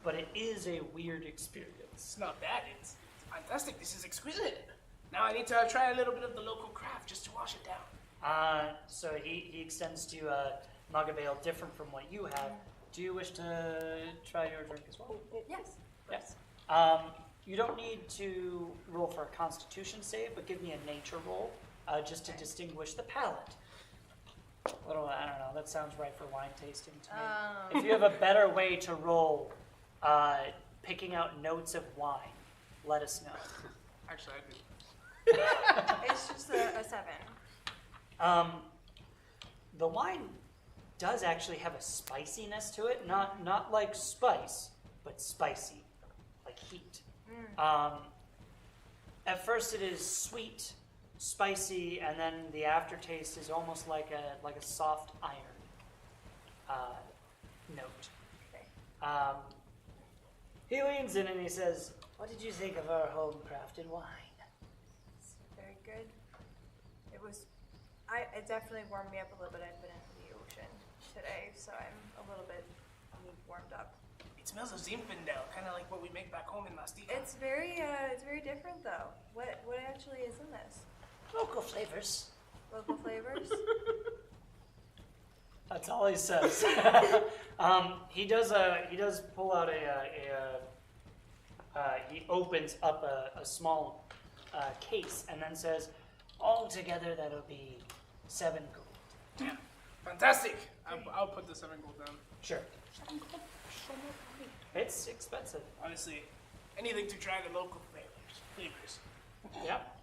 but it is a weird experience. It's not bad, it's fantastic. This is exquisite. Now I need to try a little bit of the local craft just to wash it down. So he extends to you a mug of ale different from what you have. Do you wish to try your drink as well? Yes. Yes. You don't need to roll for a Constitution save, but give me a nature roll just to distinguish the palate. I don't know. That sounds right for wine tasting to me. If you have a better way to roll, picking out notes of wine, let us know. Actually, I do. It's just a 7. The wine does actually have a spiciness to it, not like spice, but spicy, like heat. At first, it is sweet, spicy, and then the aftertaste is almost like a soft iron note. Okay. He leans in and he says, "What did you think of our home-crafted wine?" It's very good. It definitely warmed me up a little bit. I've been in the ocean today, so I'm a little bit warmed up. It smells of Zinfandel, kind of like what we make back home in Mastica. It's very different though. What actually is in this? Local flavors. Local flavors? That's all he says. He does pull out he opens up a small case and then says, "Altogether, that'll be 7 gold." Yeah. Fantastic. I'll put the 7 gold down. Sure. It's expensive. Honestly, anything to try the local flavors. Yep.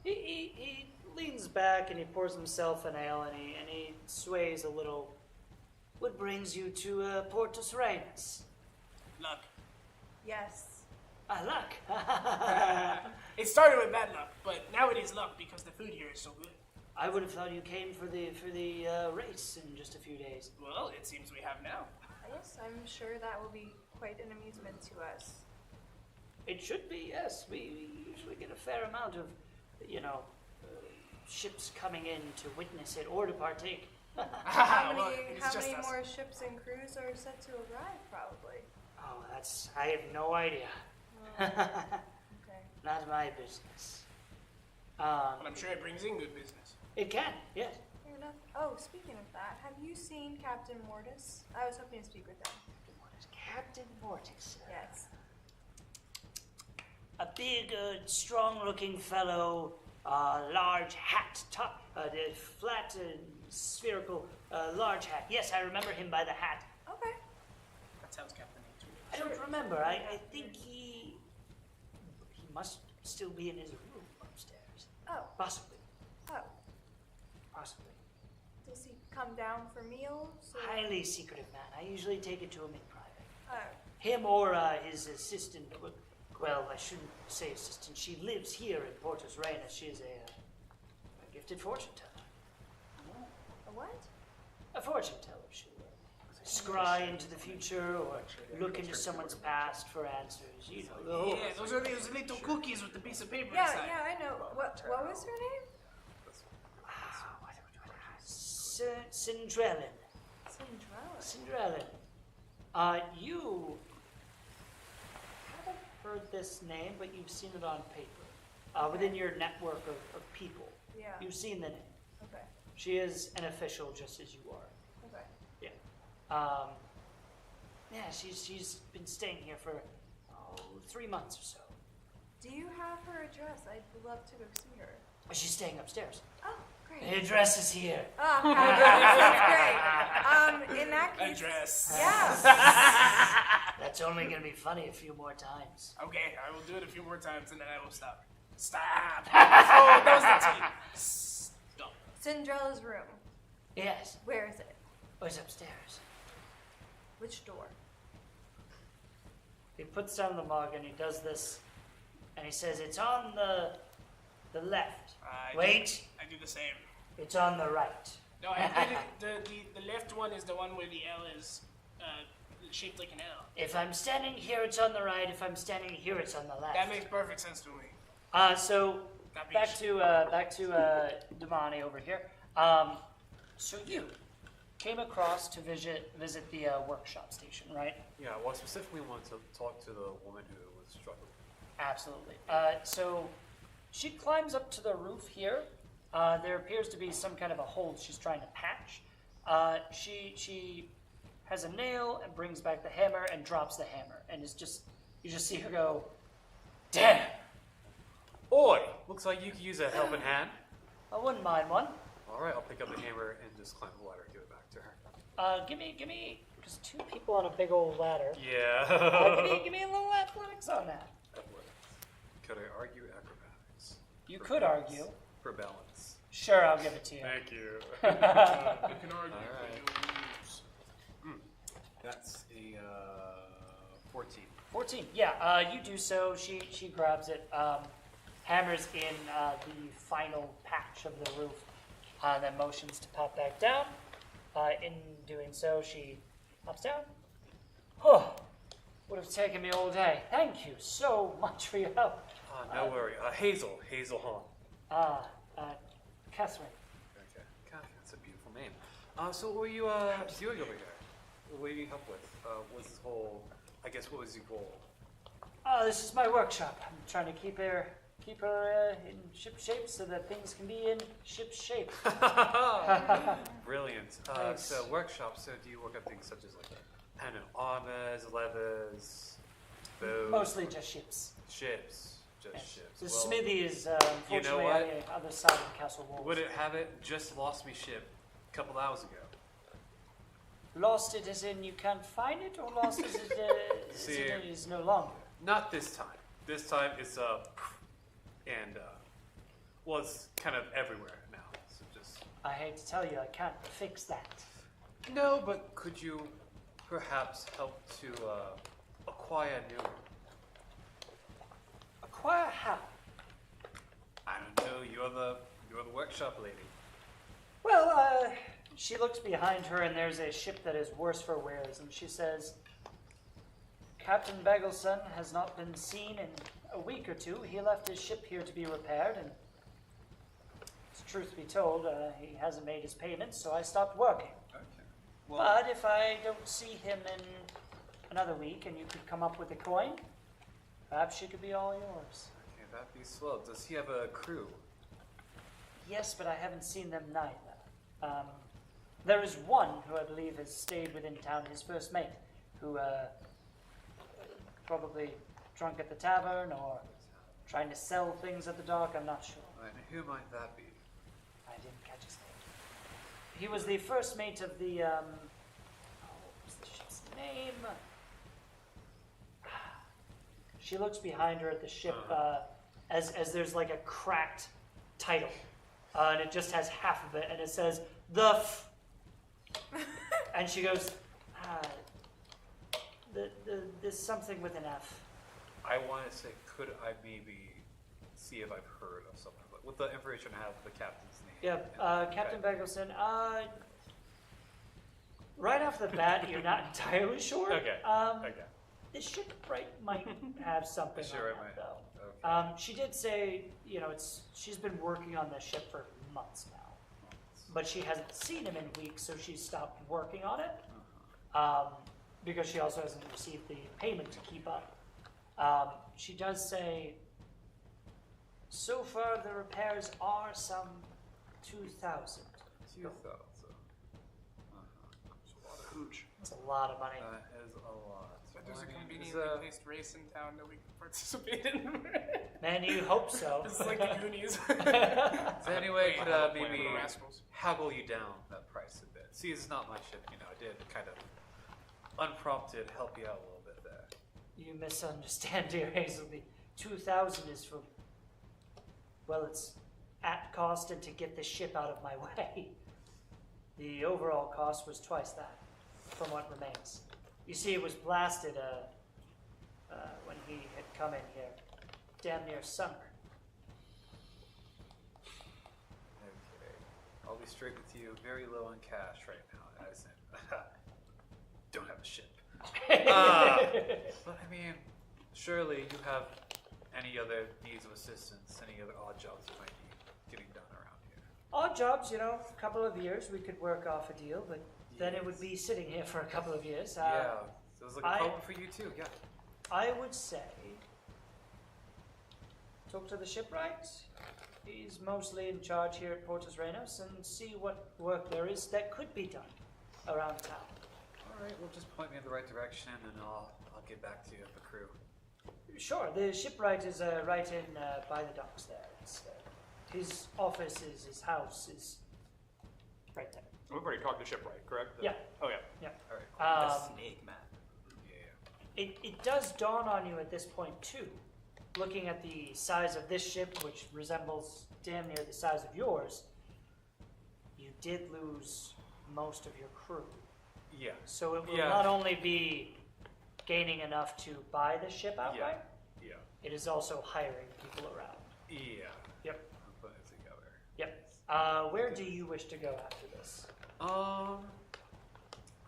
He leans back and he pours himself an ale and he sways a little What brings you to Portus Reines? Luck. Yes. Luck. It started with bad luck, but now it is luck because the food here is so good. I would have thought you came for the race in just a few days. Well, it seems we have now. Yes, I'm sure that will be quite an amusement to us. It should be, yes. We usually get a fair amount of, ships coming in to witness it or to partake. How Well, many, it's how just many us. more ships and crews are set to arrive, probably? Oh, I have no idea. Okay. Not my business. But I'm sure it brings in good business. It can, yes. Fair enough. Oh, speaking of that, have you seen Captain Mortis? I was hoping to speak with them. What is Captain Mortis? Yes. A big, strong-looking fellow, large hat, top, flat, spherical, large hat. Yes, I remember him by the hat. Okay. That sounds Captain H. I don't remember. I think he must still be in his room upstairs. Oh. Possibly. Oh. Possibly. Does he come down for meals? Or? Highly secretive man. I usually take it to him in private. Oh. Him or his assistant. Well, I shouldn't say assistant. She lives here in Portus Reines. She's a gifted fortune teller. A what? A fortune teller. She'll scry into the future or look into someone's past for answers. You know. the whole- Yeah, those are those little cookies with the piece of paper Yeah, inside. yeah, I know. What was her name? Cinderella. Cinderella. Cinderella. You haven't heard this name, but you've seen it on paper. Within your network of people. Yeah. You've seen the name. Okay. She is an official just as you are. Okay. Yeah, she's been staying here for 3 months or so. Do you have her address? I'd love to go see her. She's staying upstairs. Oh, The great. address is here. Oh, that's great. In that case. Address. Yeah. That's only going to be funny a few more times. Okay, I will do it a few more times and then I will stop. Stop! Oh, that was the T. Stop. Cinderella's room. Yes. Where is it? Oh, it's upstairs. Which door? He puts down the mug and he does this, and he says, "It's on the left." Wait, I do the same. it's on the right. No, I did it, the left one is the one where the L is shaped like an L. If I'm standing here, it's on the right. If I'm standing here, it's on the left. That makes perfect sense to me. So That back means- to Damani over here. So you came across to visit the workshop station, right? Yeah, well, I specifically wanted to talk to the woman who was struggling. Absolutely. So she climbs up to the roof here. There appears to be some kind of a hole she's trying to patch. She has a nail and brings back the hammer and drops the hammer. And you just see her go, "Damn! Oi! Looks like you could use a helping hand. I wouldn't mind one. All right, I'll pick up the hammer and just climb the ladder and give it back to her. Give me, because 2 people on a big old ladder. Yeah. Give me a little athletics on that. Athletics. Could I argue acrobatics? You For could balance. argue. For balance. Sure, I'll give it to you. Thank you. You can argue, Alright. but you'll lose. That's a 14. 14. Yeah, you do so. She grabs it, hammers in the final patch of the roof, then motions to pop back down. In doing so, she pops down. Oh, would have taken me all day. Thank you so much for your help. No worry. Hazel Hahn. Catherine. Okay. God, that's a beautiful name. So what were you doing over here? What do you need help with? What's this whole, I guess, what was your goal? This is my workshop. I'm trying to keep her in ship shape so that things can be in ship shape. Brilliant. Thanks. So workshop, so do you work on things such as like, I don't know, armors, leathers, bows? Mostly just ships. Ships. Just Yes. ships. The Well, smithy is you know unfortunately what? on the other side of the castle walls. would it have it just lost me ship a couple hours ago? Lost it as in you can't find it, or lost as it, See, it is no longer? Not this time. This time it's and well, it's kind of everywhere now. So just I hate to tell you, I can't fix that. No, but could you perhaps help to acquire new one? Acquire how? I don't know. You're the workshop lady. Well, she looks behind her and there's a ship that is worse for wears, and she says, Captain Bagelson has not been seen in a week or two. He left his ship here to be repaired, and truth be told, he hasn't made his payments, so I stopped working. Okay. But if I don't see him in another week and you could come up with a coin, perhaps she could be all yours. Okay, that'd be swell. Does he have a crew? Yes, but I haven't seen them neither. There is one who I believe has stayed within town, his first mate, who probably drunk at the tavern or trying to sell things at the dock, I'm not sure. And who might that be? I didn't catch his name. He was the first mate of the, what was the ship's name? She looks behind her at the ship, as there's like a cracked title. And it just has half of it, and it says, and she goes, there's something with an F. I want to say, could I maybe see if I've heard of something? But with the information I have, the captain's name. Yeah, Captain Bagelson, right off the bat, you're not entirely sure. Okay. Okay. The shipwright might have something The on shipwright that, might. though. She did say, she's been working on this ship for months now, but she hasn't seen him in weeks, so she stopped working on it, because she also hasn't received the payment to keep up. She does say, so far the repairs are some 2,000. 2,000. Hooch. That's a lot of money. That is a lot. But there's Well, a I mean, conveniently is, placed race in town that we can participate in. Man, you hope so. It's like the Goonies. So anyway, could Wait, maybe the Rascals. haggle you down that price a bit? See, it's not my ship, I did kind of unprompted help you out a little bit there. You misunderstand, dear Hazelby. 2,000 is for, well, it's at cost and to get the ship out of my way. The overall cost was twice that, from what remains. You see, it was blasted when he had come in here, damn near summer. Okay. I'll be straight with you. Very low on cash right now, as in, don't have a ship. But I mean, surely you have any other needs of assistance, any other odd jobs you might be getting done around here. Odd jobs, a couple of years we could work off a deal, but then it would be sitting here for a couple of years. Yeah, so it's like a I- problem for you too, yeah. I would say talk to the shipwright. He's mostly in charge here at Portus Renos, and see what work there is that could be done around town. Alright, well just point me in the right direction and I'll get back to you with the crew. Sure, the shipwright is right in by the docks there. It's, his office is, his house is right there. We've already talked to shipwright, correct? Yeah. Oh yeah. Yeah. Alright, Um, Snake man. yeah. It does dawn on you at this point too, looking at the size of this ship, which resembles damn near the size of yours. You did lose most of your crew. Yeah. So it will Yeah. not only be gaining enough to buy the ship outright, Yeah. it is also hiring people around. Yeah. Yep. I'm putting it together. Yep. Where do you wish to go after this?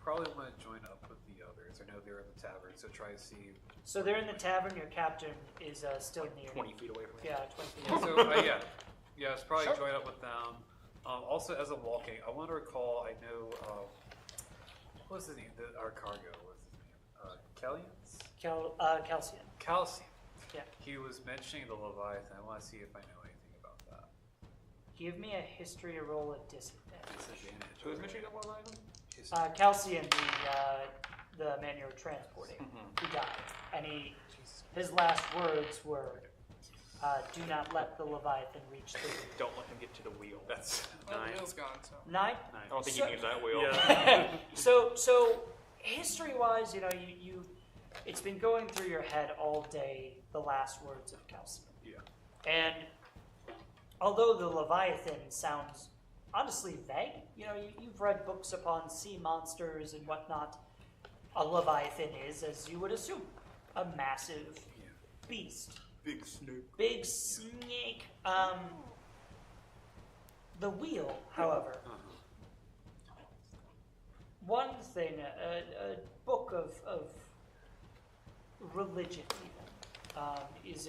Probably want to join up with the others. I know they're in the tavern, so try to see. So they're in the tavern, your captain is still near. 20 feet away from me. Yeah, 20 feet. Yeah, so yeah, it's probably Sure. join up with them. Also, as I'm walking, I want to recall. I know what was his name? Our cargo. What's his name? Calcian. Calcian. Yeah. He was mentioning the Leviathan. I want to see if I know anything about that. Give me a history roll at disadvantage. Disadvantage. Who is mentioning that one item? Calcian, the man you were transporting, he died. And his last words were, do not let the Leviathan reach the wheel. Don't let him get to the wheel. That's Well, the 9. wheel's gone, so. 9? I don't think So- he needs that wheel. Yeah. So history-wise, you it's been going through your head all day, the last words of Calcian. Yeah. And although the Leviathan sounds honestly vague. You've read books upon sea monsters and whatnot. A leviathan is, as you would assume, a massive beast. Big snake. Big snake. The wheel, however, one thing, a book of religion even, is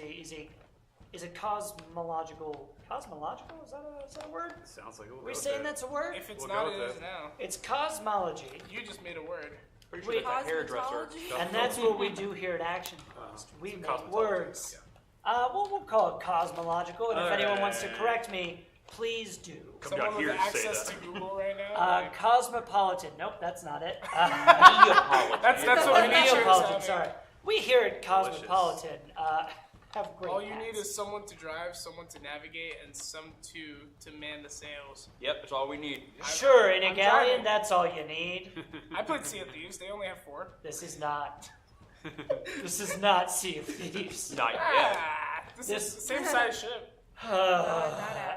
a cosmological. Cosmological? Is that a word? Sounds like it. We're saying that's a word? If it's We'll not, go it with is it. now. It's cosmology. You just made a word. Pretty sure that's a hairdresser. Cosmetology? And that's what we do here at Action Quest. We make Cosmetology, words. We'll call it cosmological, and if anyone wants to Alright. correct me, please do. Come Someone down with here to say access that. to Google right now. like, Cosmopolitan. Nope, that's not it. Neapolitan. that's what we need you to Neapolitan, sound. sorry. We here at Cosmopolitan have great All you need hats. is someone to drive, someone to navigate, and some to man the sails. Yep, that's all we need. Sure, in a I'm galleon, driving. that's all you need. I played Sea of Thieves. They only have 4. This is not. This is not Sea of Thieves. Not yet. Ah, this is This- the same size ship.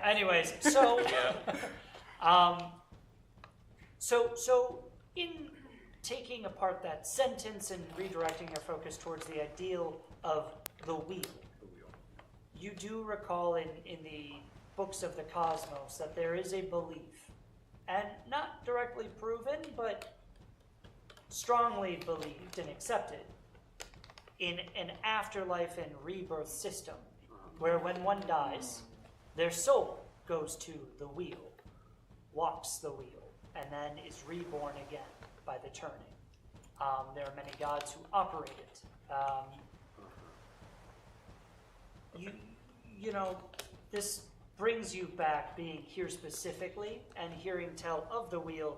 Anyways, so, so in taking apart that sentence and redirecting your focus towards the ideal of the wheel, you do recall in the books of the cosmos that there is a belief, and not directly proven, but strongly believed and accepted, in an afterlife and rebirth system, where when one dies, their soul goes to the wheel, walks the wheel, and then is reborn again by the turning. There are many gods who operate it. This brings you back, being here specifically and hearing tell of the wheel,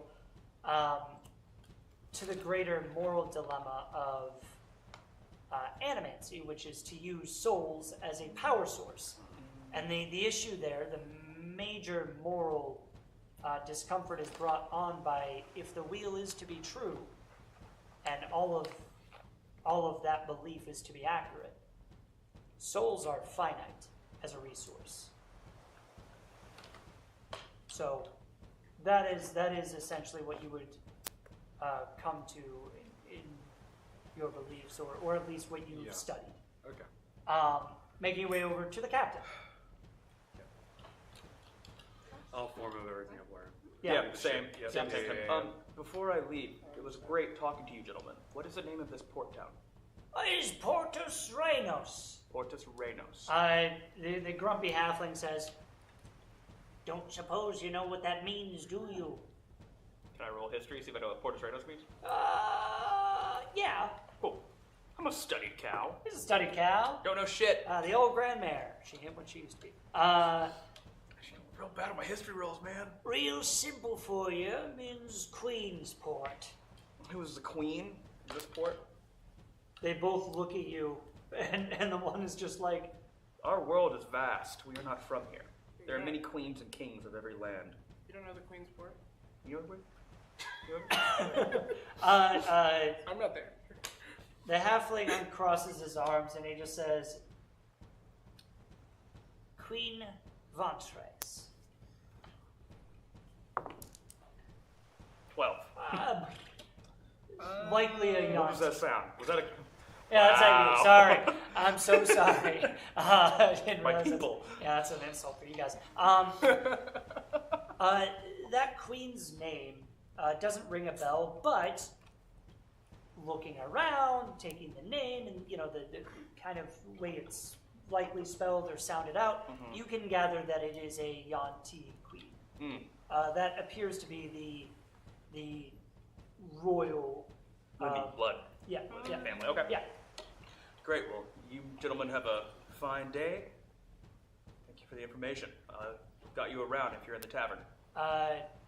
to the greater moral dilemma of animancy, which is to use souls as a power source. And the issue there, the major moral discomfort is brought on by, if the wheel is to be true and all of that belief is to be accurate, souls are finite as a resource. So that is essentially what you would come to in your beliefs, or at least what you've studied. Okay. Making your way over to the captain. I'll form of everything I've learned. Yeah, same. Yeah, Same. yeah. Before I leave, it was great talking to you, gentlemen. What is the name of this port town? It is Portus Reynos. Portus Reynos. The grumpy halfling says, "Don't suppose you know what that means, do you?" Can I roll history, see if I know what Portus Reynos means? Yeah. Cool. I'm a studied cow. He's a study cow. Don't know shit. The old grandmare. She ain't what she used to be. Real bad at my history rolls, man. Real simple for you. Means Queensport. Who was the queen of this port? They both look at you, and the one is just like, Our world is vast. We are not from here. There are many queens and kings of every land. You don't know the Queen's Port? You know what? I'm not there. the halfling uncrosses his arms and he just says, Queen Vantres. 12. Likely a What was young. that sound? Was that a... Yeah, that's Wow. like, sorry. I'm so sorry. I didn't My realize people. Yeah, that's an insult for you guys. That queen's name doesn't ring a bell, but looking around, taking the name, and the kind of way it's likely spelled or sounded out, you can gather that it is a Yanti queen. That appears to be the royal. Blood. Yeah. Family. Okay. Yeah. Great. Well, you gentlemen have a fine day. Thank you for the information. Got you around if you're in the tavern.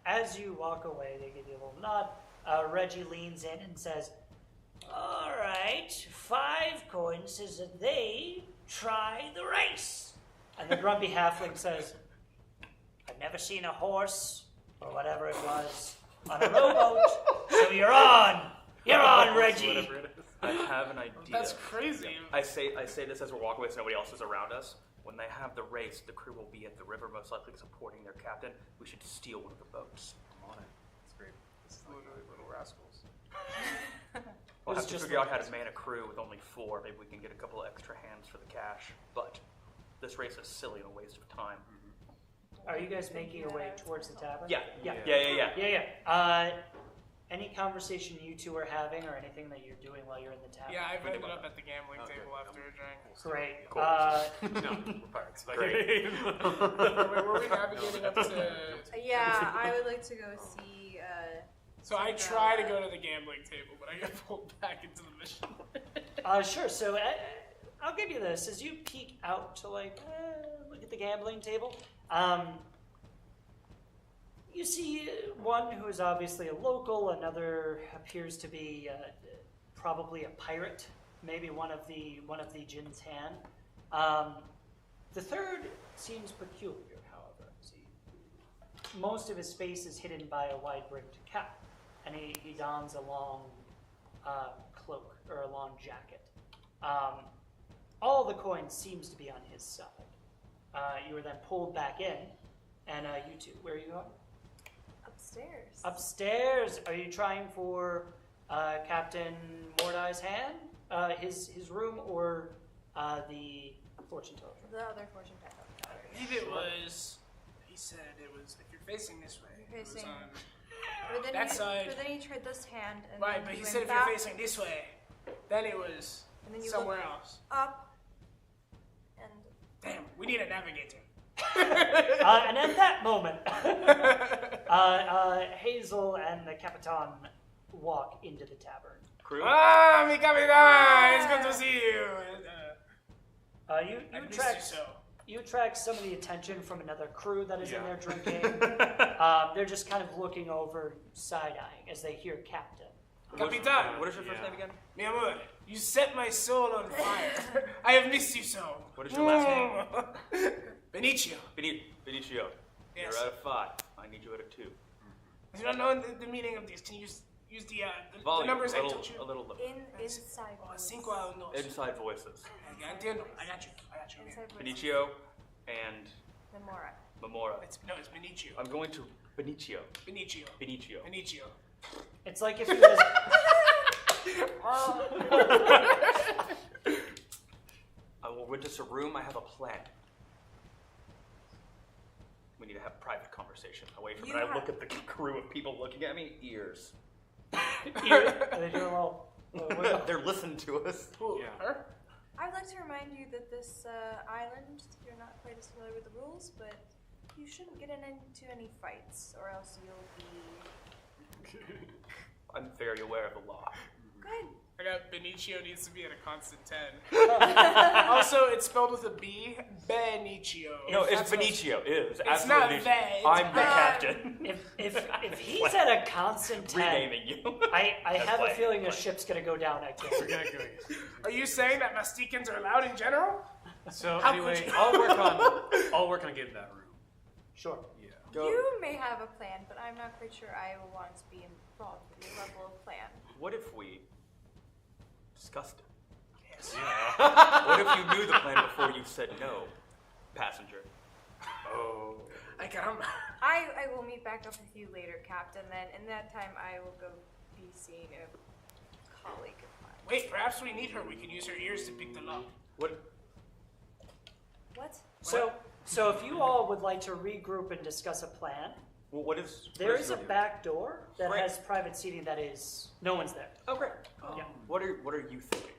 As you walk away, they give you a little nod. Reggie leans in and says, "All right, 5 coins says that they try the race." And the grumpy halfling says, "I've never seen a horse, or whatever it was, on a rowboat, so you're on. You're on, Reggie." Whatever it is. I have an idea. That's crazy. I say this as we're walking away so nobody else is around us. When they have the race, the crew will be at the river, most likely supporting their captain. We should steal one of the boats. I'm on it. It's great. This is like Little rascals. We'll have It's to just figure out like how to man a crew with only 4. Maybe we can get a couple of extra hands for the cash. But this race is silly and a waste of time. Are you guys making your way towards the tavern? Yeah. Yeah. Any conversation you two are having or anything that you're doing while you're in the tavern? Yeah, I've ended up at the gambling table after a drink. Great. no, we're pirates. Great. Were we navigating up to... Yeah, I would like to go see. So I try to go to the gambling table, but I get pulled back into the mission. Sure. So I'll give you this. As you peek out to look at the gambling table, you see one who is obviously a local. Another appears to be probably a pirate, maybe one of the Jin's hand. The third seems peculiar, however. See, most of his face is hidden by a wide-brimmed cap, and he dons a long cloak or a long jacket. All the coins seems to be on his side. You were then pulled back in, and you two, where are you going? Upstairs. Upstairs. Are you trying for Captain Mordai's hand, his room, or the fortune teller? The other fortune teller. I believe it was... He said it was... If you're facing this way, You're it was facing- on... But then That he, side. But then he tried this hand, and Right, then but he went said if back you're facing this way, then it was And then you somewhere look- else. up, and Damn, we need a navigator. And at that moment, Hazel and the Capitan walk into the tavern. Crew? Ah, mi capitán! It's good to see you. You I missed attract you so. you attract some of the attention from another crew that is in Yeah. there drinking. They're just kind of looking over, side-eyeing as they hear Captain. Capitan, What is your first name again? mi amor, you set my soul on fire. I have missed you so. What is your last name? Benicio. Benicio. Yes. You're out of 5. I need you at a 2. I do not know the meaning of this. Can you use the Volume. numbers a I little, told you? a little low. inside. Oh, voice. cinco a uno. Inside voices. Entiendo. I got you. Inside voice. Benicio and Memora. Memora. It's Benicio. I'm going to Benicio. Benicio. Benicio. Benicio. It's like if he was. I will rent us a room. I have a plan. We need to have a private conversation away from it. I look at the crew of people looking at me. Ears. They do a little wiggle. They're listening to us. Who? Yeah. Her? I'd like to remind you that this island, you're not quite as familiar with the rules, but you shouldn't get into any fights, or else you'll be I'm very aware of the law. good. I got Benicio needs to be at a constant 10. Also, it's spelled with a B. Benicio. No, it's That's how Benicio. It's It's not absolutely. they, it's I'm the they. captain. If he's at a constant 10, Renaming you. I That's have a fine. feeling a ship's gonna go down. I can't. We're gonna go. Are you saying that Masticans are allowed in general? So How anyway, could you? I'll work on getting that room. Sure. Yeah. Go. You may have a plan, but I'm not quite sure I will want to be involved with your level of plan. What if we discussed it? Yes. What if you knew the plan before you said no, passenger? Oh. I can't. I will meet back up with you later, Captain. Then in that time, I will go be seeing a colleague of mine. Wait, perhaps we need her. We can use her ears to pick the lock. What? What? So if you all would like to regroup and discuss a plan, Well, what is? there what is a your- back door that Great. has private seating that is no one's there. Oh, great. Yeah. What are you thinking?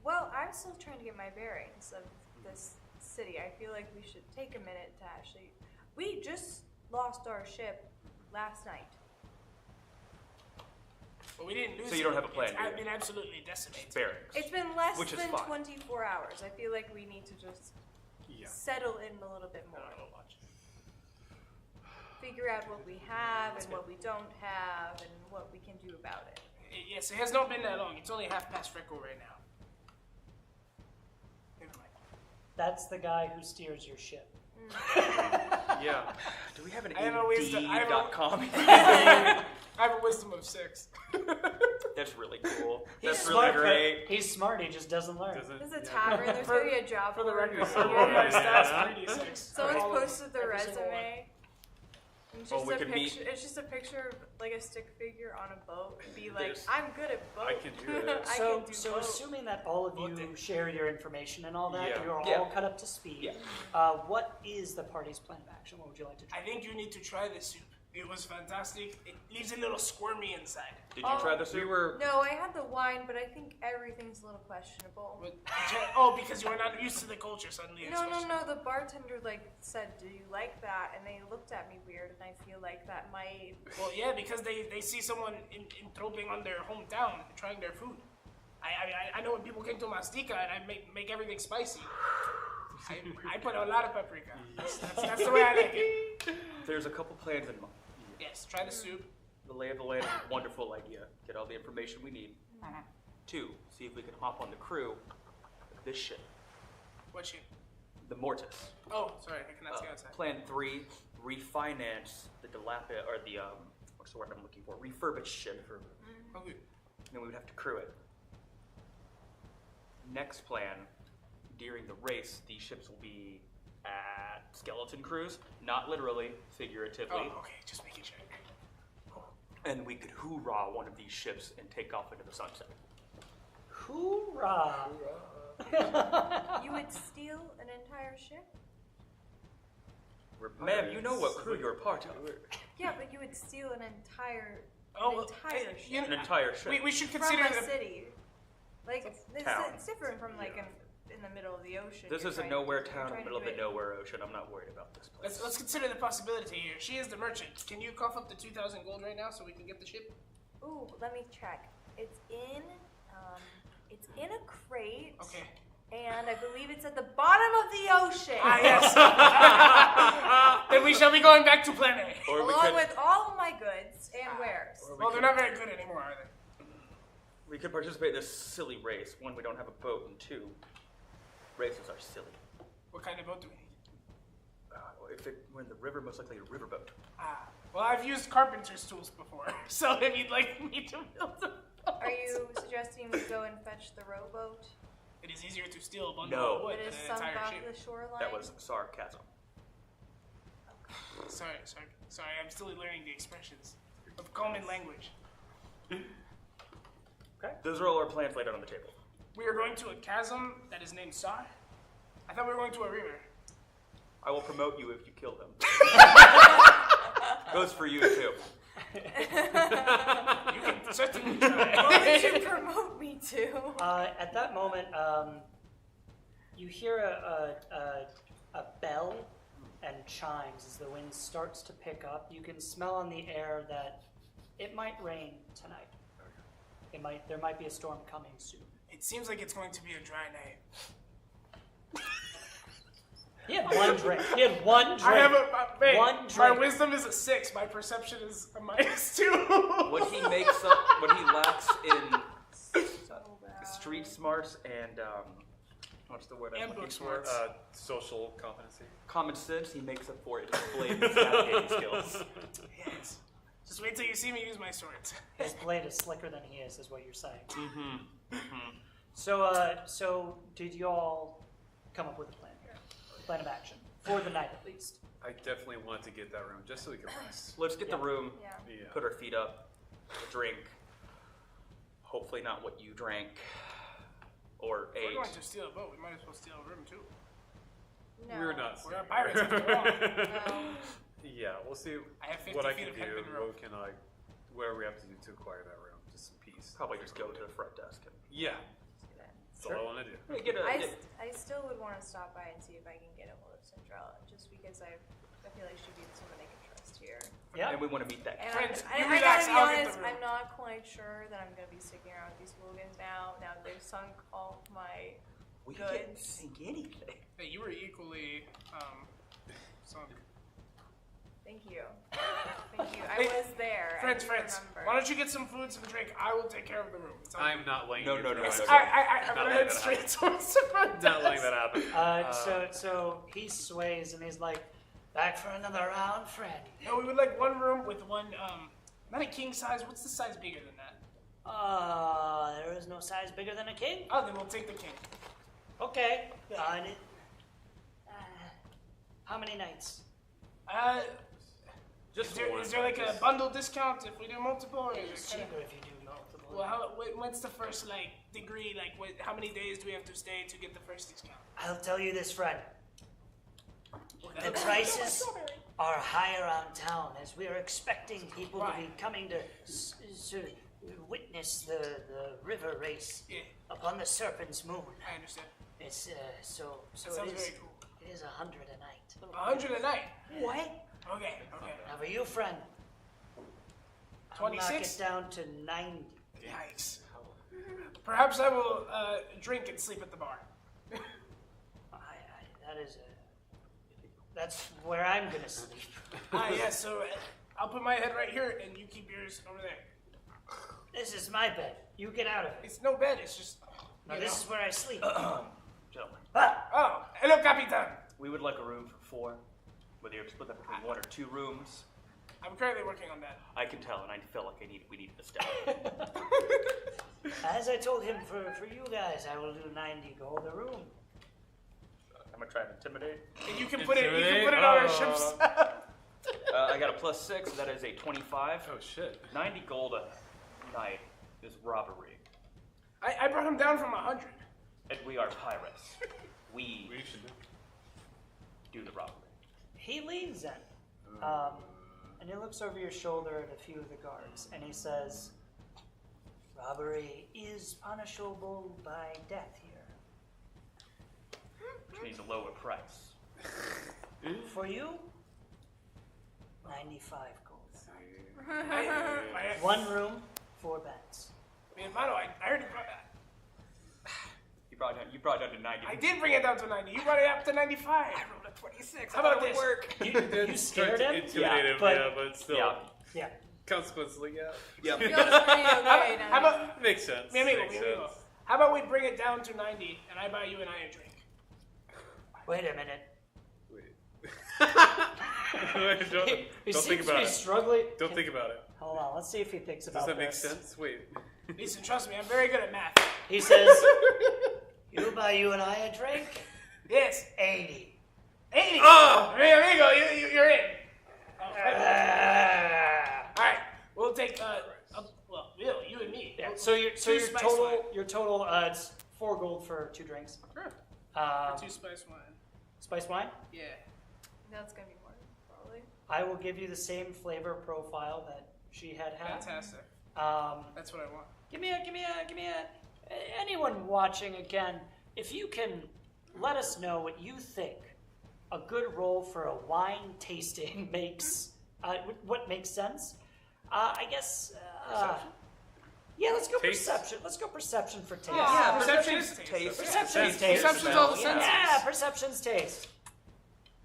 Well, I'm still trying to get my bearings of this city. I feel like we should take a minute to actually. We just lost our ship last night. But we didn't lose So you don't it. have a plan, It's do you? been absolutely decimated. Bearings. It's been less Which is than fine. 24 hours. I feel like we need to just Yeah. settle in a little bit more. No, I don't watch it. Figure out what we have and what we don't have and what we can do about it. Yes, it has not been that long. It's only half past Freckle right now. Never mind. That's the guy who steers your ship. Yeah. Do we have an I have a wisdom- I have a- AD.com? I have a wisdom of 6. That's really cool. He's That's smart, really great. but he's smart. He just doesn't learn. There's a tavern. There's going to be a job For the board. record, so all my yeah. stats 3d6. Someone's All of them. posted their Every single resume. It's Well, just we a could meet- picture. It's just a picture of like a stick figure on a boat. And be like, There's- I'm good at boats. I can do this. I So, can do so boats. assuming that all of you share your information and all that, Yeah. you're Yeah. all cut up to speed. Yeah. What is the party's plan of action? What would you like to I try? think you need to try this soup. It was fantastic. It leaves a little squirmy inside. Did you try this? We were. No, I had the wine, but I think everything's a little questionable. But, oh, because you were not used to the culture suddenly. it's No, no, questionable. no. The bartender like said, "Do you like that?" And they looked at me weird, and I feel like that might. Well, yeah, because they see someone entroping on their hometown, trying their food. I know when people came to Mastika and I make everything spicy. I put a lot of paprika. That's the way I like it. There's a couple plans in mind. Yes, try the soup. The lay of the land is a wonderful idea. Get all the information we need. 2, see if we can hop on the crew of this ship, What ship? the Mortis. Oh, sorry, I cannot see outside. Plan 3, refinance the what's the word I'm looking for? Refurbished ship. Okay. Then we would have to crew it. Next plan, during the race, these ships will be at skeleton crews, not literally, figuratively. Oh, okay, just making sure. And we could hoorah one of these ships and take off into the sunset. Hoorah! You would steal an entire ship? We're Ma'am, you pirates. know what crew you're a part of. Yeah, but you would steal an entire Oh, entire you ship An entire ship. we should from consider a the. city. Like town. it's different from like in the middle of the ocean. This You're is a trying nowhere to- town in trying the to middle of do the it- nowhere ocean. I'm not worried about this place. Let's consider the possibility here. She is the merchant. Can you cough up the 2,000 gold right now so we can get the ship? Ooh, let me check. It's in a crate. Okay. And I believe it's at the bottom of the ocean. Ah, yes. Then we shall be going back to plan A. Or we Along could, with all of my goods and wares. Well, they're not very good anymore, are they? we could participate in this silly race. 1, we don't have a boat, and 2, races are silly. What kind of boat do we need? If we're in the river, most likely a riverboat. Ah, well, I've used carpenter's tools before, so if you'd like me to build a boat. Are you suggesting we go and fetch the rowboat? It is easier to steal a bundle No. of wood That than is an sunk entire off ship. the shoreline? That was sarcasm. Sorry, I'm still learning the expressions of common language. Those are all our plans laid out on the table. We are going to a chasm that is named Sar. I thought we were going to a river. I will promote you if you kill them. Goes for you, too. You can certainly try. What would you promote me to? At that moment, you hear a bell and chimes as the wind starts to pick up. You can smell on the air that it might rain tonight. There might be a storm coming soon. It seems like it's going to be a dry night. He had one drink. He had one drink. I have wait, One my drink. wisdom is a 6. My perception is a -2. What he makes up, what he lacks in So bad. street smarts and, what's the word I'm And looking book for? smarts. Social competency. Common sense, he makes up for it in blade and navigating skills. Yes. Just wait till you see me use my swords. His blade is slicker than he is what you're saying. Mm-hmm. So did you all come up with a plan here? Plan of action for the night, at least. I definitely wanted to get that room just so we could rest. Let's get the room, Yeah. Yeah. put our feet up, drink. Hopefully not what you drank or If we're ate. going to steal a boat, we might as well steal a room too. No. We're not. We're not pirates after all. No. Yeah, we'll see I have 50 what I feet can of do. hempen rope. Whatever we have to do to acquire that room. Just some peace. Probably just go to the front desk. And, Yeah. That's all I want to do. Hey, get a, get- I still would want to stop by and see if I can get a hold of Cinderella, just because I feel like she'd be someone I can trust here. Yeah. and we want to meet that. And Friends, I you gotta relax, be I'll get honest, the room. I'm not quite sure that I'm gonna be sticking around with these hooligans now. Now they've sunk all my. We Goods. didn't think anything. Hey, you were equally sunk. Thank you. Thank you. I Hey, was there. Friends, I do friends, remember. why don't you get some food, some drink? I will take care of the room. It's all I'm good. not letting No, you no, do no, that. no, no. I'm Not gonna letting head that straight towards the front Not letting desk. that happen. So he sways and he's like, back for another round, friend. No, we would like one room with one, not a king size. What's the size bigger than that? There is no size bigger than a king. Oh, then we'll take the king. Okay. How many nights? Is there like a bundle discount if we do multiple? Or It's is it cheaper if you do multiple. well, what's the first degree? How many days do we have to stay to get the first discount? I'll tell you this, friend. The prices are higher on town as we are expecting people to be coming to witness the river race upon the Serpent's Moon. I understand. It's so That sounds very cool. It is 100 a night. 100 a night. What? Okay. Now for you, friend. 26? I'll knock it down to 90. Yikes. Perhaps I will drink and sleep at the bar. That's where I'm gonna sleep. Yes, so I'll put my head right here and you keep yours over there. This is my bed. You get out of it. It's no bed, it's just... Now this is where I sleep. Gentlemen, Oh, hello, Capitan. we would like a room for 4. Whether you're split up between 1 or 2 rooms, I'm currently working on that. I can tell, and I feel like we need a step. As I told him, for you guys, I will do 90 gold a room. I'm gonna try and intimidate. And you can put it on our ships. I got a +6, so that is a 25. Oh shit. 90 gold a night is robbery, I brought him down from 100. and we are pirates. We We should do the robbery. He leaves then. And he looks over your shoulder at a few of the guards, and he says, robbery is punishable by death here. Which means a lower price. For you, 95 gold. I 1 room, 4 beds. mean, Mano, I already brought that. You brought it down to 90. I did bring it down to 90. You brought it up to 95. I rolled a 26. How about That would this? work? You scared him? intimidate him, but- but still. Yeah. Yeah. Consequently, yeah. Yeah. Feels pretty okay How now. about... Makes sense. Mi amigo, Makes mi amigo. sense. How about we bring it down to 90 and I buy you and I a drink? Wait a minute. Wait. He don't seems think to about be it. struggling. Don't think about it. Hold on, let's see if he thinks about Does that make this. sense? Wait. Listen, trust me, I'm very good at math. He says, you buy you and I a drink? Yes. 80. 80. Oh! Mi amigo, you're in. All Ah. right, we'll take, well, you and me. Yeah, We'll- so your two spice wine. total it's 4 gold for 2 drinks. Sure. Um, 2 spice wine. spice wine. Yeah. That's gonna be more, probably. I will give you the same flavor profile that she had. Fantastic. That's what I want. Give me a anyone watching again, if you can let us know what you think a good roll for a wine tasting makes, what makes sense. I guess, yeah, let's go Taste? perception. Let's go perception for taste. Yeah, perception perception is is taste. Perception's Sense. taste. Perception's all the Yeah. senses. Yeah, perception's taste.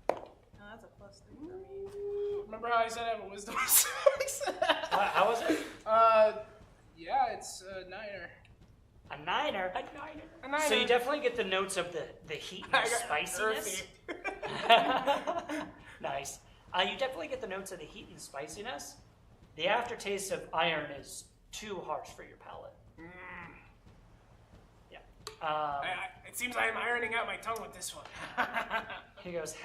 Oh, that's a +3 for me. Remember how I said I have a wisdom 6? How was it? Yeah, it's a 9er. A 9er. A 9er. So you definitely get the notes of the heat I and got spiciness. earthy. Nice. You definitely get the notes of the heat and spiciness. The aftertaste of iron is too harsh for your palate. Yeah. It seems I am ironing out my tongue with this one. He goes.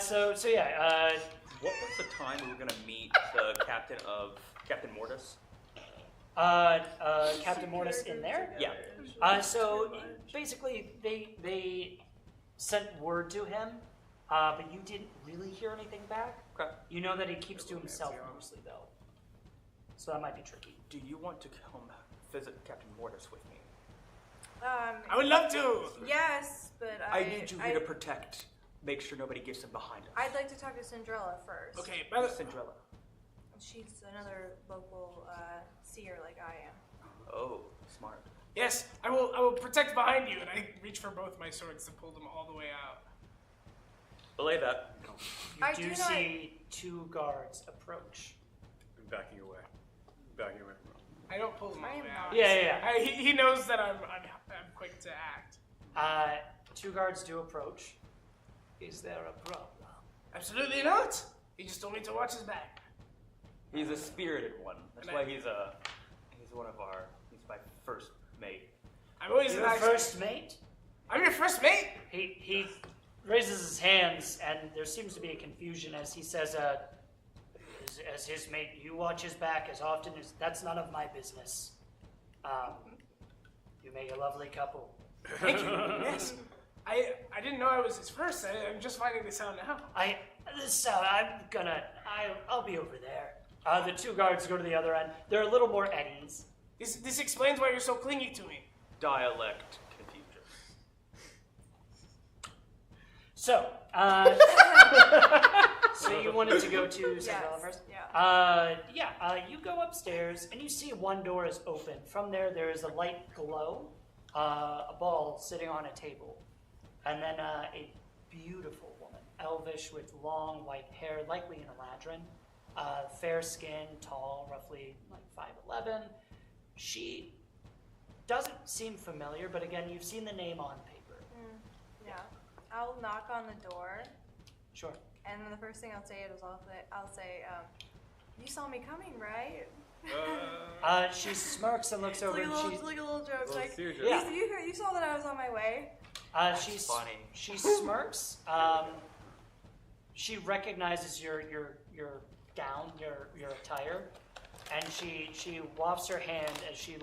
So yeah. What was the time we were gonna meet the Captain Mortis? Captain Mortis in there. Yeah. So basically, they sent word to him, but you didn't really hear anything back. Okay. You know that he keeps to himself mostly, though. So that might be tricky. Do you want to come visit Captain Mortis with me? I would love to. Yes, but I need you here to protect. Make sure nobody gets in behind us. I'd like to talk to Cinderella first. Okay, by the Cinderella. She's another local seer like I am. Oh, smart. yes, I will protect behind you, and I reach for both my swords to pull them all the way out. Belay that. You I do do not- see 2 guards approach. I'm backing away. Backing away from him. I don't pull them all I the am way out. not. Yeah. He knows that I'm quick to act. 2 guards do approach. Is there a problem? Absolutely not. He just told me to watch his back. He's a spirited one. That's why he's one of our. He's my first mate. I'm always Your a nice first mate? I'm your first mate? He raises his hands, and there seems to be a confusion as he says, as his mate, you watch his back as often as... That's none of my business. You make a lovely couple. Thank you. Yes. I didn't know I was his first. I'm just finding this out now. I'll be over there. The two guards go to the other end. They're a little more at ease. This explains why you're so clingy to me. Dialect confusion. So, so you wanted to go to St. Oliver's? Yeah. You go upstairs and you see one door is open. From there is a light glow, a ball sitting on a table, and then a beautiful woman, elvish with long white hair, likely an Eladrin, fair skin, tall, roughly like 5'11". She doesn't seem familiar, but again, you've seen the name on paper. Yeah. I'll knock on the door, Sure. and then the first thing I'll say is I'll say, you saw me coming, right? She smirks and looks It's over, like and it's like a little joke. Like, seer joke. Yeah. you saw that I was on my way. she's funny. She smirks. She recognizes your gown, your attire, and she wafts her hand as she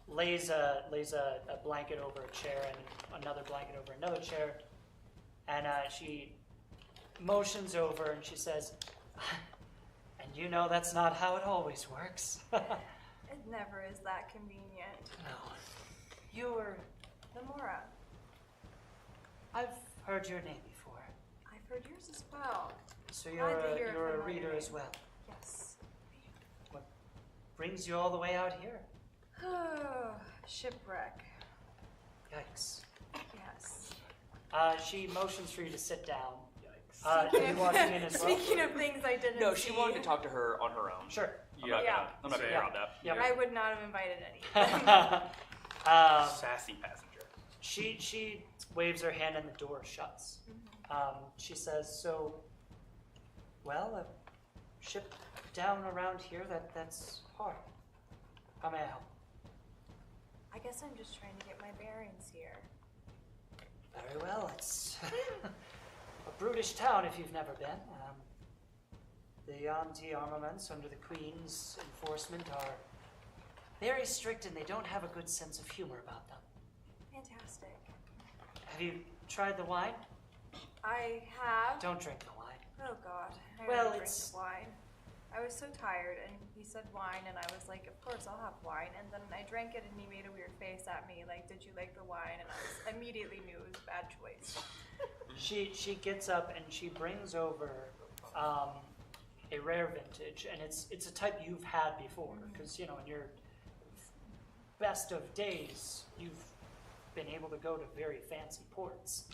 lays a blanket over a chair and another blanket over another chair, and she motions over and she says, "And you know that's not how it always works." It never is that convenient. No, you're. Namora, I've heard your name before, I've heard yours as well. so Glad to hear you're a familiar reader name. as well. Yes. What brings you all the way out here? Shipwreck. Yikes. Yes. She motions for you to sit down. Yikes. Are you walking in as well? Speaking of things I didn't No, she see, wanted to talk to her on her own. Sure. I'm not Yeah. gonna Same. grab that. Yep. I would not have invited any. Sassy passenger. She waves her hand and the door shuts. She says, "So, well, a ship down around here, that's hard. How may I help?" I guess I'm just trying to get my bearings here. Very well, it's a brutish town if you've never been. The anti-armaments under the Queen's enforcement are very strict and they don't have a good sense of humor about them. Fantastic. Have you tried the wine? I have. Don't drink the wine. Oh God. I Well, already it's- drank wine. I was so tired, and he said wine, and I was like, of course I'll have wine. And then I drank it, and he made a weird face at me, like, did you like the wine? And I immediately knew it was a bad choice. She gets up and she brings over a rare vintage, and it's a type you've had before, because in your best of days you've been able to go to very fancy ports.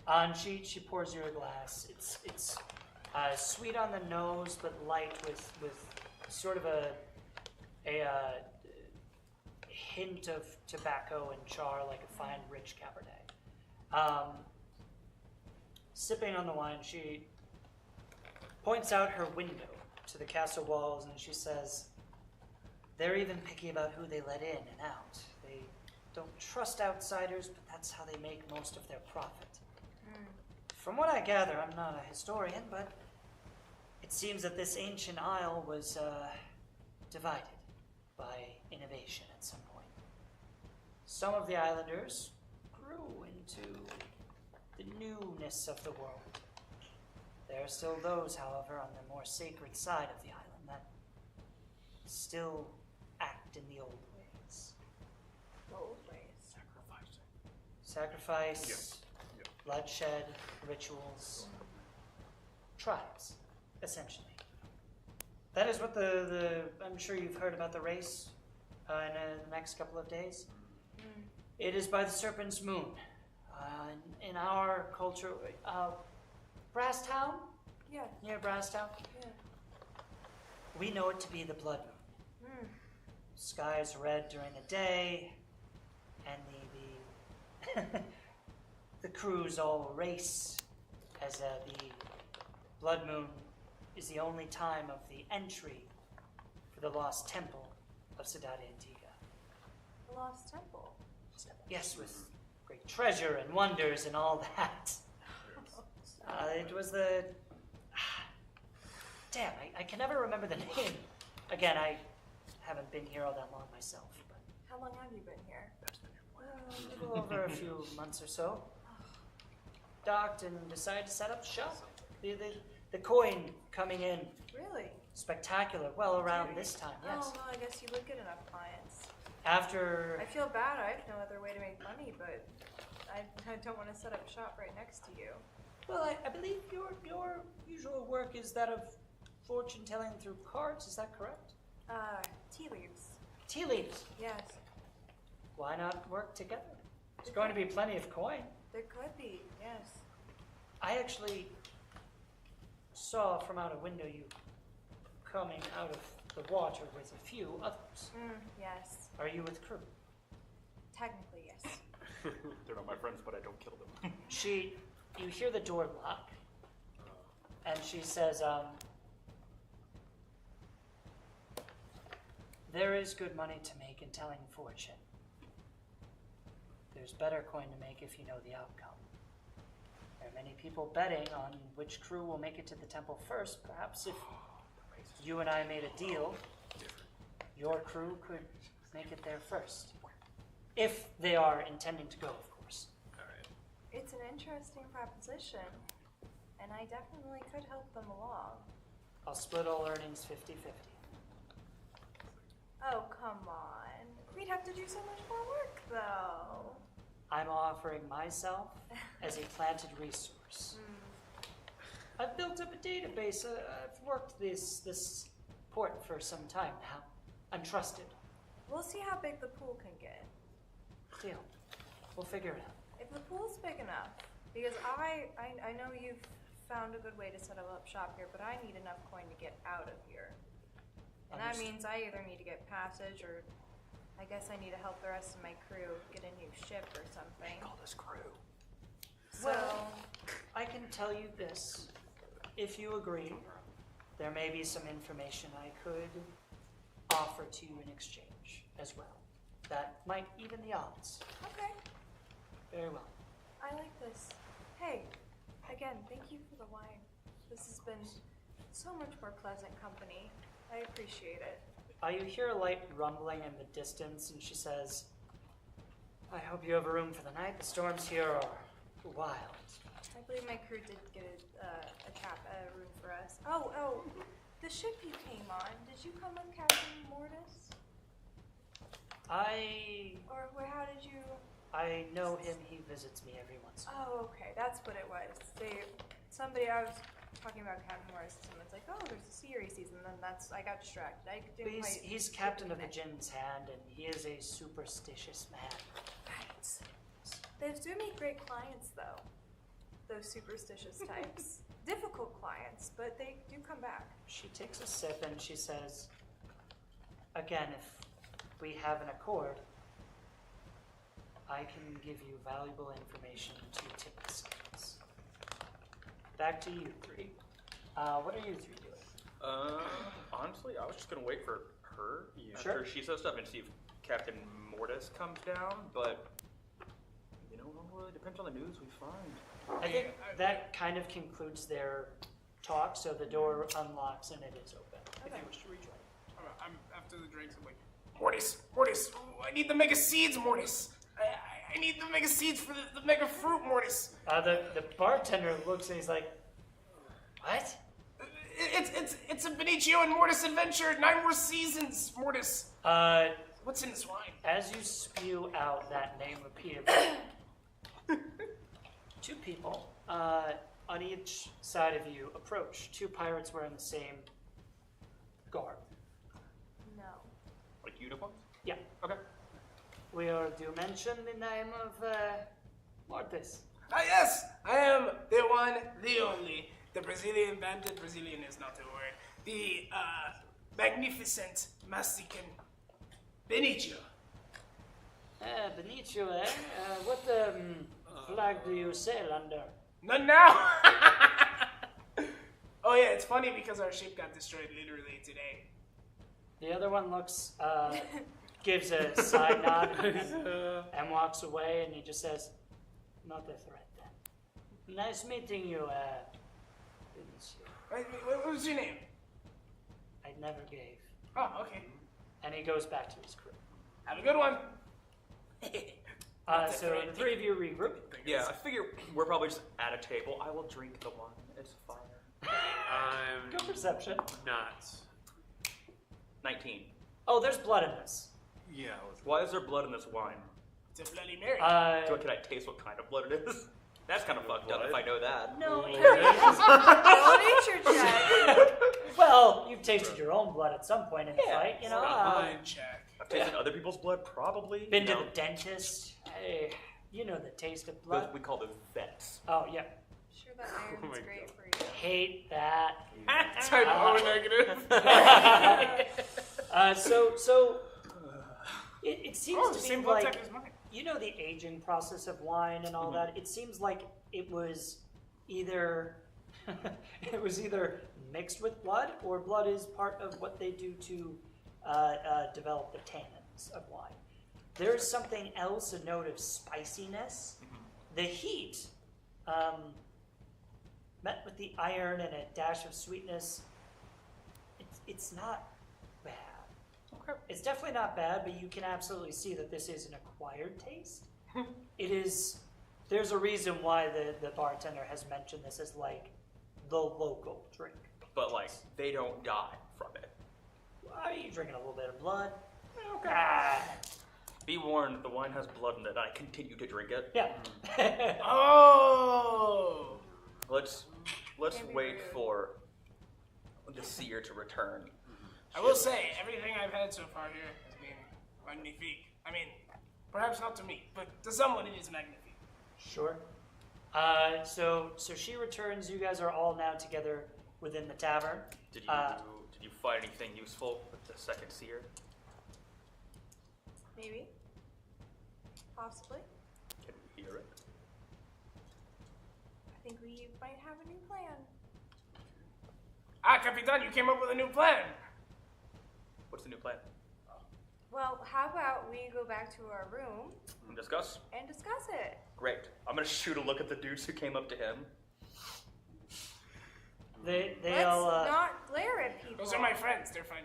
And she pours you a glass. It's sweet on the nose, but light with sort of a hint of tobacco and char, like a fine, rich Cabernet. Sipping on the wine, she points out her window to the castle walls, and she says, "They're even picky about who they let in and out. They don't trust outsiders, but that's how they make most of their profit." From what I gather, I'm not a historian, but it seems that this ancient isle was divided by innovation at some point. Some of the islanders grew into the newness of the world. There are still those, however, on the more sacred side of the island that still act in the old ways. Old ways. Sacrifice, Yeah. bloodshed, rituals, tribes, essentially. That is what I'm sure you've heard about the race in the next couple of days. It is by the Serpent's Moon. In our culture, Brasstown, Yeah. near Brasstown, Yeah. we know it to be the blood moon. Sky is red during the day, and the crews all race as the blood moon is the only time of the entry for the lost temple of Ciudad Antigua. The Lost Temple. Yes, with great treasure and wonders and all that. It was the... Damn, I can never remember the name. Again, I haven't been here all that long myself. But How long have you been here? a little over a few months or so. Docked and decided to set up shop. The coin coming in Really? spectacular. Well, around this time, yes. Oh, well, I guess you would get enough clients. After I feel bad. I have no other way to make money, but I don't want to set up shop right next to you. Well, I believe your usual work is that of fortune telling through cards. Is that correct? Tea leaves. Tea leaves. Yes. Why not work together? There's going to be plenty of coin. There could be, yes. I actually saw from out a window you coming out of the water with a few others. Yes. Are you with crew? Technically, yes. They're not my friends, but I don't kill them. You hear the door lock, and she says, there is good money to make in telling fortune. There's better coin to make if you know the outcome. There are many people betting on which crew will make it to the temple first. Perhaps if you and I made a deal, your crew could make it there first. If they are intending to go, of course. It's an interesting proposition, and I definitely could help them along. I'll split all earnings 50-50. Oh, come on. We'd have to do so much more work, though. I'm offering myself as a planted resource. I've built up a database. I've worked this port for some time now. I'm trusted. We'll see how big the pool can get. Deal. We'll figure it out. If the pool's big enough, because I know you've found a good way to set up shop here, but I need enough coin to get out of here. And that Understood. means I either need to get passage, or I guess I need to help the rest of my crew get a new ship or something. Call this crew. So, Well, I can tell you this. If you agree, there may be some information I could offer to you in exchange as well. That might even the odds. okay, Very well. I like this. Hey, again, thank you for the wine. This has been so much more pleasant company. I appreciate it. You hear a light rumbling in the distance, and she says, I hope you have a room for the night. The storms here are wild. I believe my crew did get a room for us. Oh, the ship you came on, did you come with Captain Mortis? Or how did you... I know him. He visits me every once in a while. Oh, okay, that's what it was. I was talking about Captain Mortis, and someone's like, oh, there's a series season, and then I got distracted. I But didn't quite... he's captain of the Jinn's Hand, and he is a superstitious man. Right. They do make great clients, though. Those superstitious types. Difficult clients, but they do come back. She takes a sip and she says, again, if we have an accord, I can give you valuable information to tip the scales. Back to you three. What are you three doing? Honestly, I was just gonna wait for her Sure. after she says stuff and see if Captain Mortis comes down, but you know, it depends on the news we find. I think that kind of concludes their talk, so the door unlocks and it is open. If Okay. you wish to rejoin. I'm after the drinks. I'm like, Mortis, I need the mega seeds, Mortis. I need the mega seeds for the mega fruit, Mortis. The bartender looks and he's like, what? It's a Benicio and Mortis adventure. 9 more seasons, Mortis. What's in this wine? As you spew out that name repeatedly, two people on each side of you approach. Two pirates wearing the same garb. No. Like uniforms? Yeah. Okay. We are to mention the name of Mortis. Ah, yes, I am the one, the only. The Brazilian bandit. Brazilian is not the word. The magnificent Mexican Benicio. Benicio, eh? What flag do you sail under? None now. Oh yeah, it's funny because our ship got destroyed literally today. The other one looks, gives a side nod and walks away, and he just says, "Not a threat then. Nice meeting you, What was your name? I never gave." Oh, okay. And he goes back to his crew. Have a good one. So the three of you regroup. Yeah, I figure we're probably just at a table. I will drink the wine. It's fire. I'm Go perception. not. 19. Oh, there's blood in this. Yeah. I was- Why is there blood in this wine? It's a Bloody Mary. Can I taste what kind of blood it is? That's kind of fucked up if I know that. No. Roll a nature check. Well, you've tasted your own blood at some point in the Yeah, fight, you know. Mind check. I've tasted other people's blood, probably. Been you to know. the dentist. Hey, you know the taste of Those, blood. we call those vets. Oh yeah, Sure, that iron's my great God. for you. hate that. Type O negative. So it seems Oh, to same me blood like type as mine. you know the aging process of wine and all that. It seems like it was either mixed with blood, or blood is part of what they do to develop the tannins of wine. There is something else, a note of spiciness. The heat, met with the iron and a dash of sweetness, it's not bad. Okay. It's definitely not bad, but you can absolutely see that this is an acquired taste. It is. There's a reason why the bartender has mentioned this as like the local drink. But, like, they don't die from it. Are you drinking a little bit of blood? Okay. Ah, Be warned, the wine has blood in it, and I continue to drink it. yeah. Oh. Let's Can't be wait rude. for the seer to return. I will say, everything I've had so far here has been magnifique. I mean, perhaps not to me, but to someone it is magnifique. Sure. So she returns. You guys are all now together within the tavern. Did you find anything useful with the second seer? Maybe. Possibly. Can we hear it? I think we might have a new plan. Ah, Capitan, you came up with a new plan. What's the new plan? Well, how about we go back to our room Discuss? and discuss it? Great. I'm gonna shoot a look at the dudes who came up to him. They Let's all. not glare at people. Those are my friends. They're fine.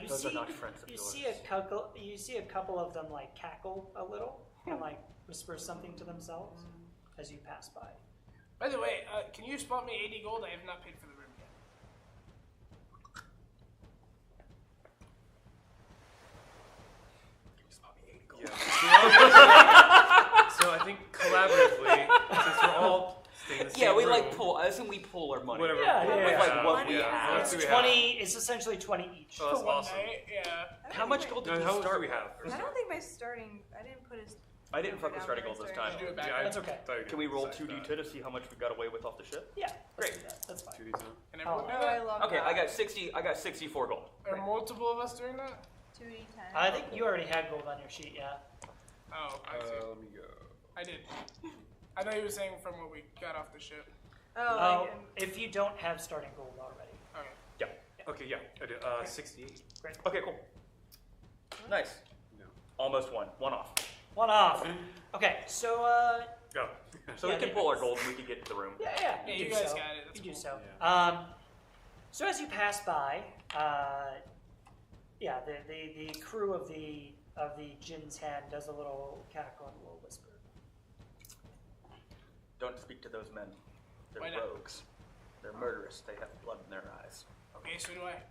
You Those see, are not friends of you yours. see a couple of them like cackle a little and like whisper something to themselves as you pass by. By the way, can you spot me 80 gold? I have not paid for the room yet. Yeah. So I think collaboratively, since we're all staying in the same Yeah, we room, like pull. I assume we pull our money. whatever. Yeah, whatever yeah, we yeah. have, Like what we yeah. have. What else do we 20. It's essentially 20 each. Oh, that's For one awesome. night, yeah. How much gold did No, you how much do start we with? have? I don't think my starting. I didn't put his. I didn't fuck with down starting my gold this starting time. Do it back. Yeah, I That's okay. thought you Can we roll decide 2d2 that. to see how much we got away with off the ship? Yeah, let's Great. do that. That's fine. 2d2. And everyone Oh. know Oh, I that? love Okay, that. I got 60. I got 64 gold. Are multiple of us doing that? 2d10. I think you already had gold on your sheet, yeah. Oh, I see. Let me go. I did. I thought you were saying from what we got off the ship. Oh, Oh, like, if you don't have starting gold already. Okay. Yeah. Okay, yeah, I did. 68. Okay, cool. Nice. No. Almost one. One off. One off. Okay, so Go. So Yeah, we can they- pull our gold and we can get to the room. yeah, Yeah, you you do guys so. got it. That's You do cool. so. So as you pass by, yeah, the crew of the Jin's hand does a little cackle and a little whisper. Don't speak to those men. They're Why not? rogues. They're murderous. They have blood in their eyes. Okay, so do I.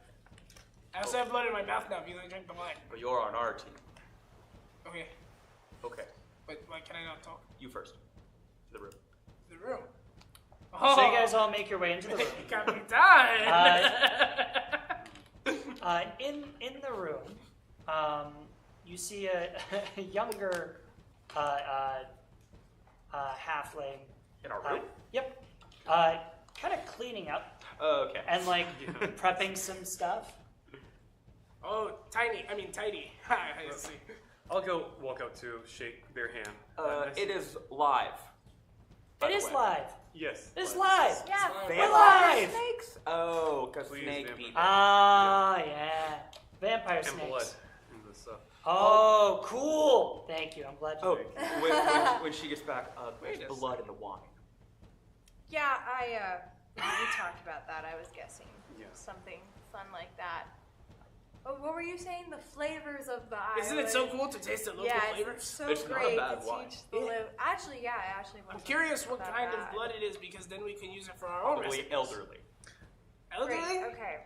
I also have blood in my mouth now because I drank the wine. But you're on our team. Okay, Okay. but why can I not talk? You first. To the room. The room. So you guys all make your way into the room. Capitan! In the room, you see a younger halfling. In our room? Yep. Kind of cleaning up Okay. and like prepping some stuff. Oh, tiny. I mean, tidy. I see. I'll go walk out to shake their hand. Nice- It is live. It is live. Yes. It's live. Yeah, We're Vampire live. snakes? Oh, because Please, snake vampire. people. Ah, yeah. Vampire And snakes. blood and the stuff. Oh, cool. Thank you. I'm glad you Oh, did. when she gets back, Wait there's a blood in the wine. Yeah, we talked about that. I was guessing Yeah. something fun like that. Oh, what were you saying? The flavors of the island. Isn't it so cool to taste the local Yeah, flavors? it's so It's not a great bad to wine. teach the Actually, yeah, I actually. I'm wasn't curious what that kind bad. of blood it is because then we can use it for our own Probably recipes. elderly. Elderly? Great. Okay.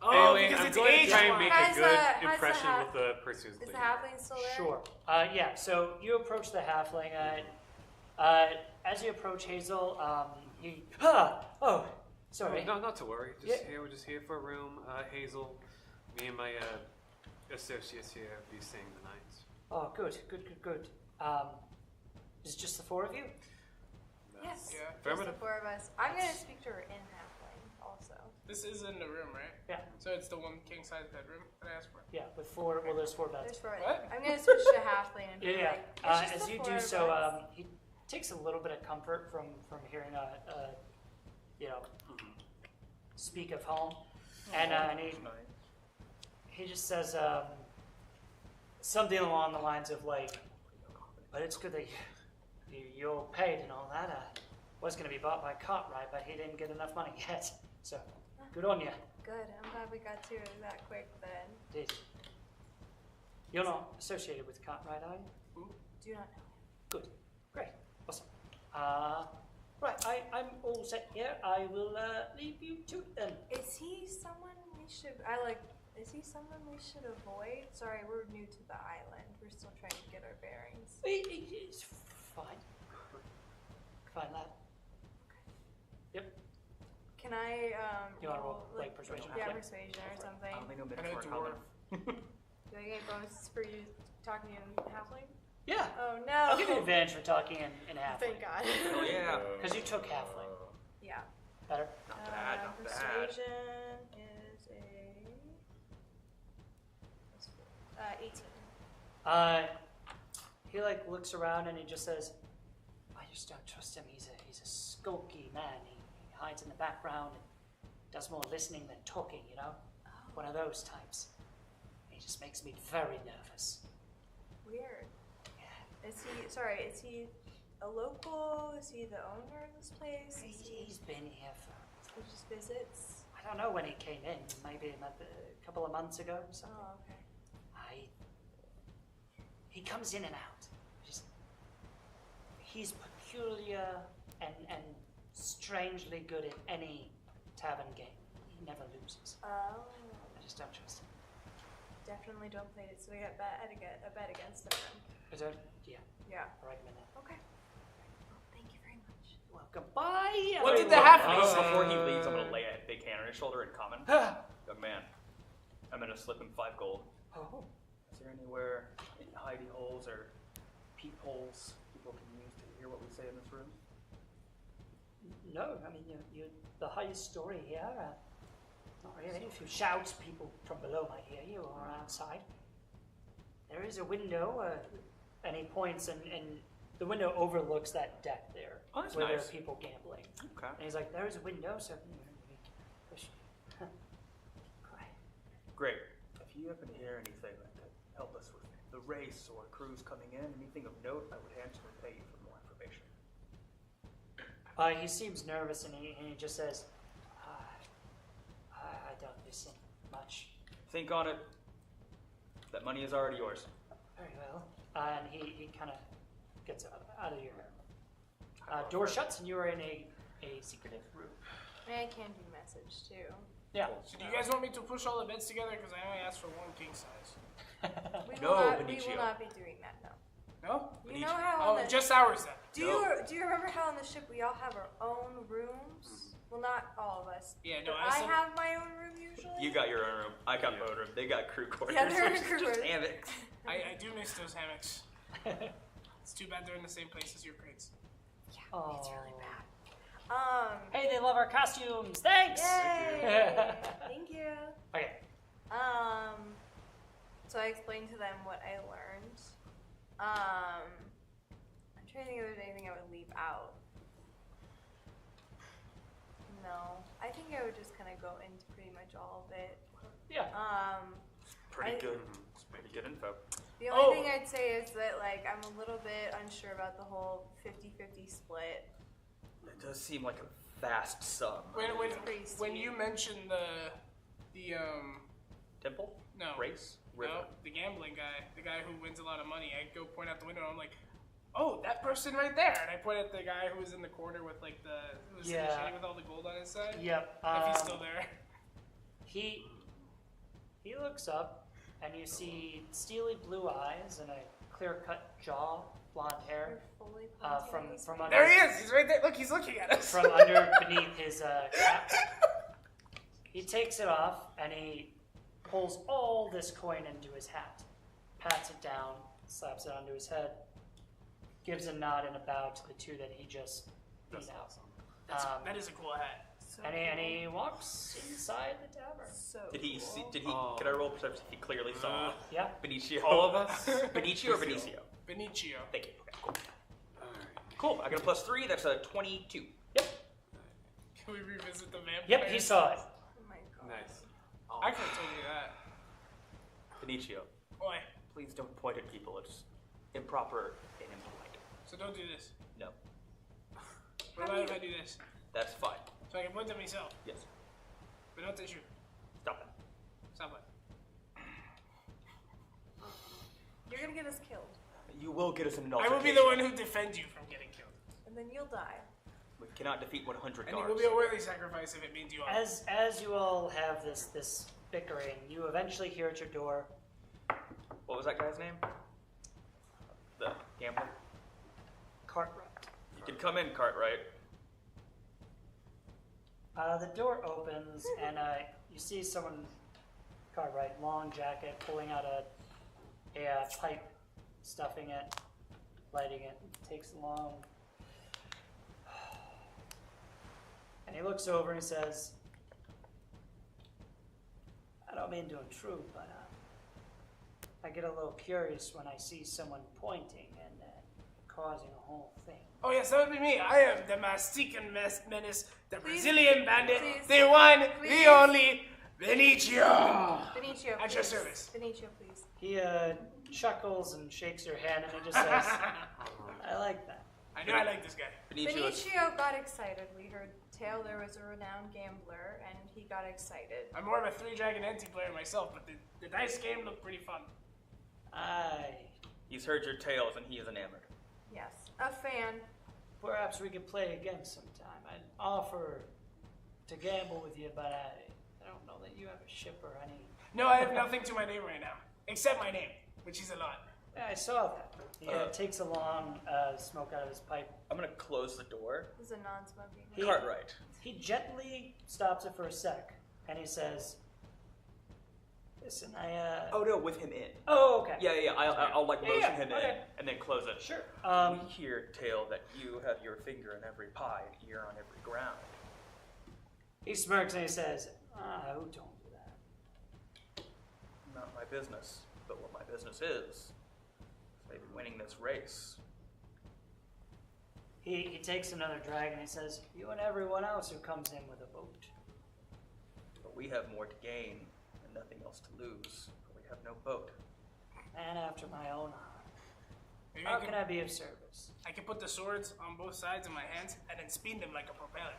Oh, Anyway, because I'm it's going to aged try and wine. make How's a good the impression half- with the person who's Is the leading. halfling still there? Sure. Yeah, so you approach the halfling. As you approach Hazel, he. Oh, sorry. No, not to worry. We're just here for a room. Hazel, me and my associates here be staying the night. Oh, good. Is it just the four of you? Yes. Yeah. Just the Affirmative. four of us. I'm gonna speak to her in halfling also. This is in the room, right? Yeah. So it's the one king size bedroom that I asked for. Yeah, with four. Well, there's four beds. There's four. What? I'm gonna switch to halfling and be Yeah. like, it's just As the you four do of so, us. he takes a little bit of comfort from hearing speak of home, and he just says something along the lines of like, but it's good that you're paid and all that. Was going to be bought by Cartwright, but he didn't get enough money yet. So good on you. Good. I'm glad we got to it that quick then. Did. You're not associated with Cartwright, are you? Do not know. Good. Great. Awesome. Right, I'm all set here. I will leave you to it then. Is he someone we should? Is he someone we should avoid? Sorry, we're new to the island. We're still trying to get our bearings. It's fine. Fine, lad. Yep. Can I? You want to roll like persuasion? Yeah, Like, persuasion or something. I don't think I'm And meant a for dwarf. Do I get bonuses for you talking in halfling? yeah. Oh no! I'll give you advantage for talking in halfling. Thank God. Oh, yeah. Because you took halfling. Yeah. Better. Not bad, not bad. Persuasion is a 18. He like looks around and he just says, "I just don't trust him. He's a skulky man. He hides in the background and does more listening than talking. You know, one of those types. He just makes me very nervous." Weird. Yeah. Is he a local? Is he the owner of this place? Is He's been here for, he just visits? I don't know when he came in. Maybe a couple of months ago. Or something. Oh, okay. He comes in and out. He's peculiar and strangely good at any tavern game. He never loses. Oh. I just don't trust him. Definitely don't play it. So we got a bet against him then. I don't, yeah, Yeah. I recommend that. Okay. Well, thank you very much. You're welcome. Bye. What did the everyone. halfling say? Before he leaves, I'm going to lay a big hand on his shoulder in common. Young man, I'm going to slip him 5 gold. Oh, Is there anywhere, any hidey holes or peepholes people can use to hear what we say in this room? no, I mean, you're the highest story here. Not really. If you shout, people from below might hear you or outside. There is a window, and he points, and the window overlooks that deck there, Oh, that's where there nice. are people gambling. Okay. And he's like, there is a window, so push. Great. If you happen to hear anything that could help us with the race or crews coming in, anything of note, I would handsomely pay you for more information. He seems nervous, and he just says, I don't listen much. Think on it. That money is already yours. Very well. And he kind of gets out of your hair. Door shuts, and you are in a secretive room. I can do message too. Yeah. So do you guys want me to push all the beds together? Because I only asked for one king size. We No, will Benicio. not be doing that. No. No? You know how Oh, on the just ours then. do you remember how on the ship we all have our own rooms? Well, not all of us. Yeah, no, But I I said- have my own room usually. You got your own room. I got my own room. They got crew quarters. Yeah, they're which is crew just quarters. hammocks. I do miss those hammocks. It's too bad they're in the same place as your crates. Yeah, Oh. it's really bad. Hey, they love our costumes. Thanks. Yay! Thank you. Okay. So I explained to them what I learned. I'm trying to think if there's anything I would leave out. think I would just kind of go into pretty much all of it. Yeah. Pretty I- good. It's pretty good info. The only thing I'd say is that, like, I'm a little bit unsure about the whole 50-50 split. It does seem like a vast sum. When you mentioned the Temple? no Race? River? no the gambling guy, the guy who wins a lot of money, I go point out the window and I'm like, oh, that person right there, and I point at the guy who was in the corner with like who was sitting shady with all the gold on his side. Yep. If he's still there. He looks up, and you see steely blue eyes and a clear-cut jaw, blonde hair. We're fully From under. There he is. He's right there. Look, he's looking at us. From under beneath his cap. He takes it off and he pulls all this coin into his hat, pats it down, slaps it onto his head, gives a nod and a bow to the two that he just beat out. That is a cool hat. So And he walks inside the tavern. So Did he cool. see? Did he? Can I roll perception? He clearly saw Yeah. Benicio. All of us? Benicio or Benicio? Benicio. Thank you. Okay, cool. Alright. Cool. I got a +3. That's a 22. Yep. Can we revisit the vampire? Yep, he saw it. Oh my god. Nice. I could have told you that. Benicio, Boy, please don't point at people. It's improper and impolite. so don't do this. No, What about if I do this? that's fine. So I can point at myself, Yes. but not at you. Stop it. Stop it. You're gonna get us killed, You will get us in an I altercation. will be the one who defends you from getting killed. and then you'll die. We cannot defeat 100 And it guards. will be a worthy sacrifice if it means you are. As you all have this bickering, you eventually hear at your door. What was that guy's name? The gambler? Cartwright. You can come in, Cartwright. The door opens and you see someone, Cartwright, long jacket, pulling out a pipe, stuffing it, lighting it. Takes long. And he looks over and he says, I don't mean to intrude, but I get a little curious when I see someone pointing and causing a whole thing. Oh yes, that would be me. I am the Mastican Menace, the Please, Brazilian bandit, please, the one, please. the only, Benicio. Benicio, At your please. service. Benicio, please. He chuckles and shakes your hand and he just says, I like that. I know I like this guy. Benicio is... Benicio got excited. We heard tale there was a renowned gambler, and he got excited. I'm more of a 3-dragon anti-player myself, but the dice game looked pretty fun. He's heard your tales and he is enamored. Yes, a fan. Perhaps we could play again sometime. I'd offer to gamble with you, but I don't know that you have a ship or any. No, I have nothing to my name right now, except my name, which is a lot. Yeah, I saw that. He takes a long smoke out of his pipe. I'm gonna close the door. This is a non-smoking. He- Cartwright. He gently stops it for a sec, and he says, "Listen, Oh no, with him in. Oh, okay. Yeah. I'll like motion him okay. in and then close it. Sure. We hear tale that you have your finger in every pie and ear on every ground. He smirks and he says, who told you that? Not my business, but what my business is maybe winning this race. He takes another drag and he says, you and everyone else who comes in with a boat. But we have more to gain and nothing else to lose. We have no boat. Man after my own heart. Maybe How can I be of service? I can put the swords on both sides of my hands and then spin them like a propeller.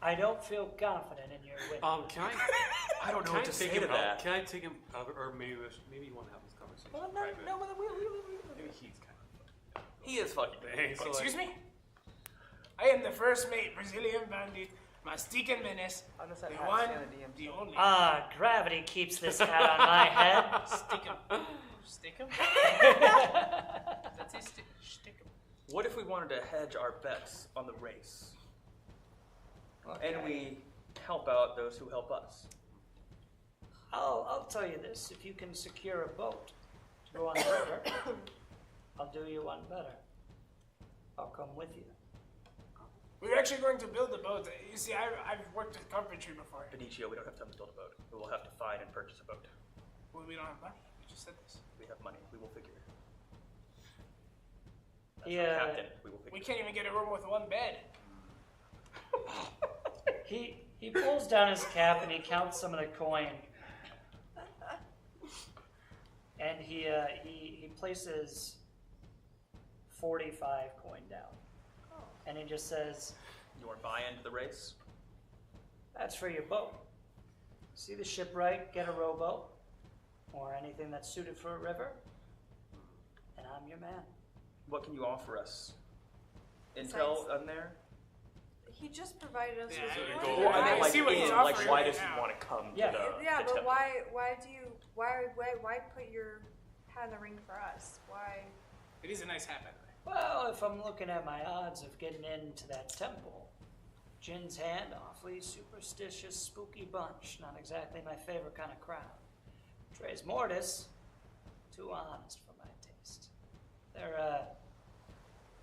I don't feel confident in your wit. Can I? I don't know Can what I to take say him to that. out? Can I take him out, or maybe you want to have this conversation? Well, private? Maybe he's kind of. He is fucking Thanks. So, Excuse like, me? I am the first mate, Brazilian bandit, Mastican Menace, How does that the hat one, stand at DMT? the only. Gravity keeps this hat on my head. Stick him. Stick him? That's his stick him. What if we wanted to hedge our bets on the race? And we help out those who help us. I'll tell you this. If you can secure a boat to go on the river, I'll do you one better. I'll come with you. We're actually going to build a boat. You see, I've worked with carpentry before. Benicio, we don't have time to build a boat. We will have to find and purchase a boat. Well, we don't have money. You just said this. We have money. We will figure it. That's Yeah. our captain. We will figure We it. can't even get a room with one bed. He pulls down his cap and he counts some of the coin. And he places 45 coin down. Oh. And he just says, You want to buy into the race? that's for your boat. See the shipwright, get a rowboat, or anything that's suited for a river, and I'm your man. What can you offer us? Intel on there? He just provided us Yeah, with I a mean, coin. Well, I mean, I like, see what he's like offering why right does now. he want to come Yeah. to the Yeah, the but temple? why put your hat in the ring for us? Why? It is a nice hat, by the way. Well, if I'm looking at my odds of getting into that temple, Jin's hand, awfully superstitious, spooky bunch. Not exactly my favorite kind of crowd. Tres Mortis, too honest for my taste. They're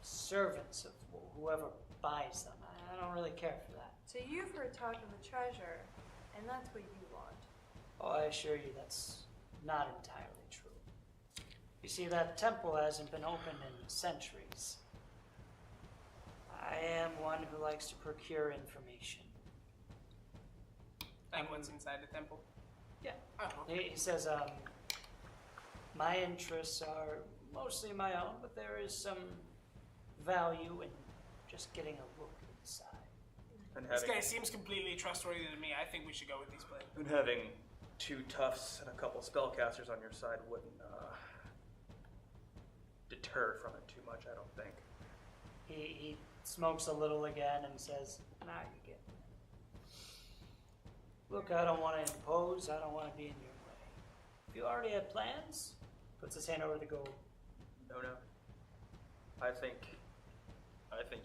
servants of whoever buys them. I don't really care for that. So you've heard talk of the treasure, and that's what you want. Oh, I assure you that's not entirely true. You see, that temple hasn't been open in centuries. I am one who likes to procure information. Like what's inside the temple. Yeah. Oh, okay. He says, my interests are mostly my own, but there is some value in just getting a look inside. And This having, guy seems completely trustworthy to me. I think we should go with these plans. and having 2 toughs and a couple spellcasters on your side wouldn't deter from it too much, I don't think. He smokes a little again and says, nah, you get me. Look, I don't want to impose. I don't want to be in your way. If you already have plans, puts his hand over the gold. No. I think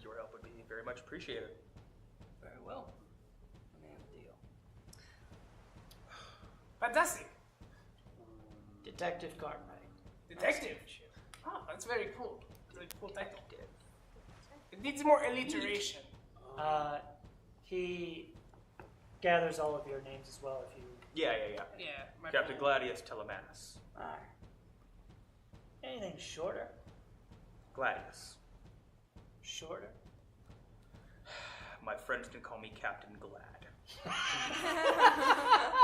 your help would be very much appreciated. Very well. Let me have a deal. Fantastic. Detective Cartwright. Detective. Oh, that's very cool. It's a cool title. It needs more alliteration. He gathers all of your names as well if you... Yeah. Yeah, my Captain friend. Gladius Telemanus. Alright. Anything shorter? Gladius. Shorter? My friends can call me Captain Glad.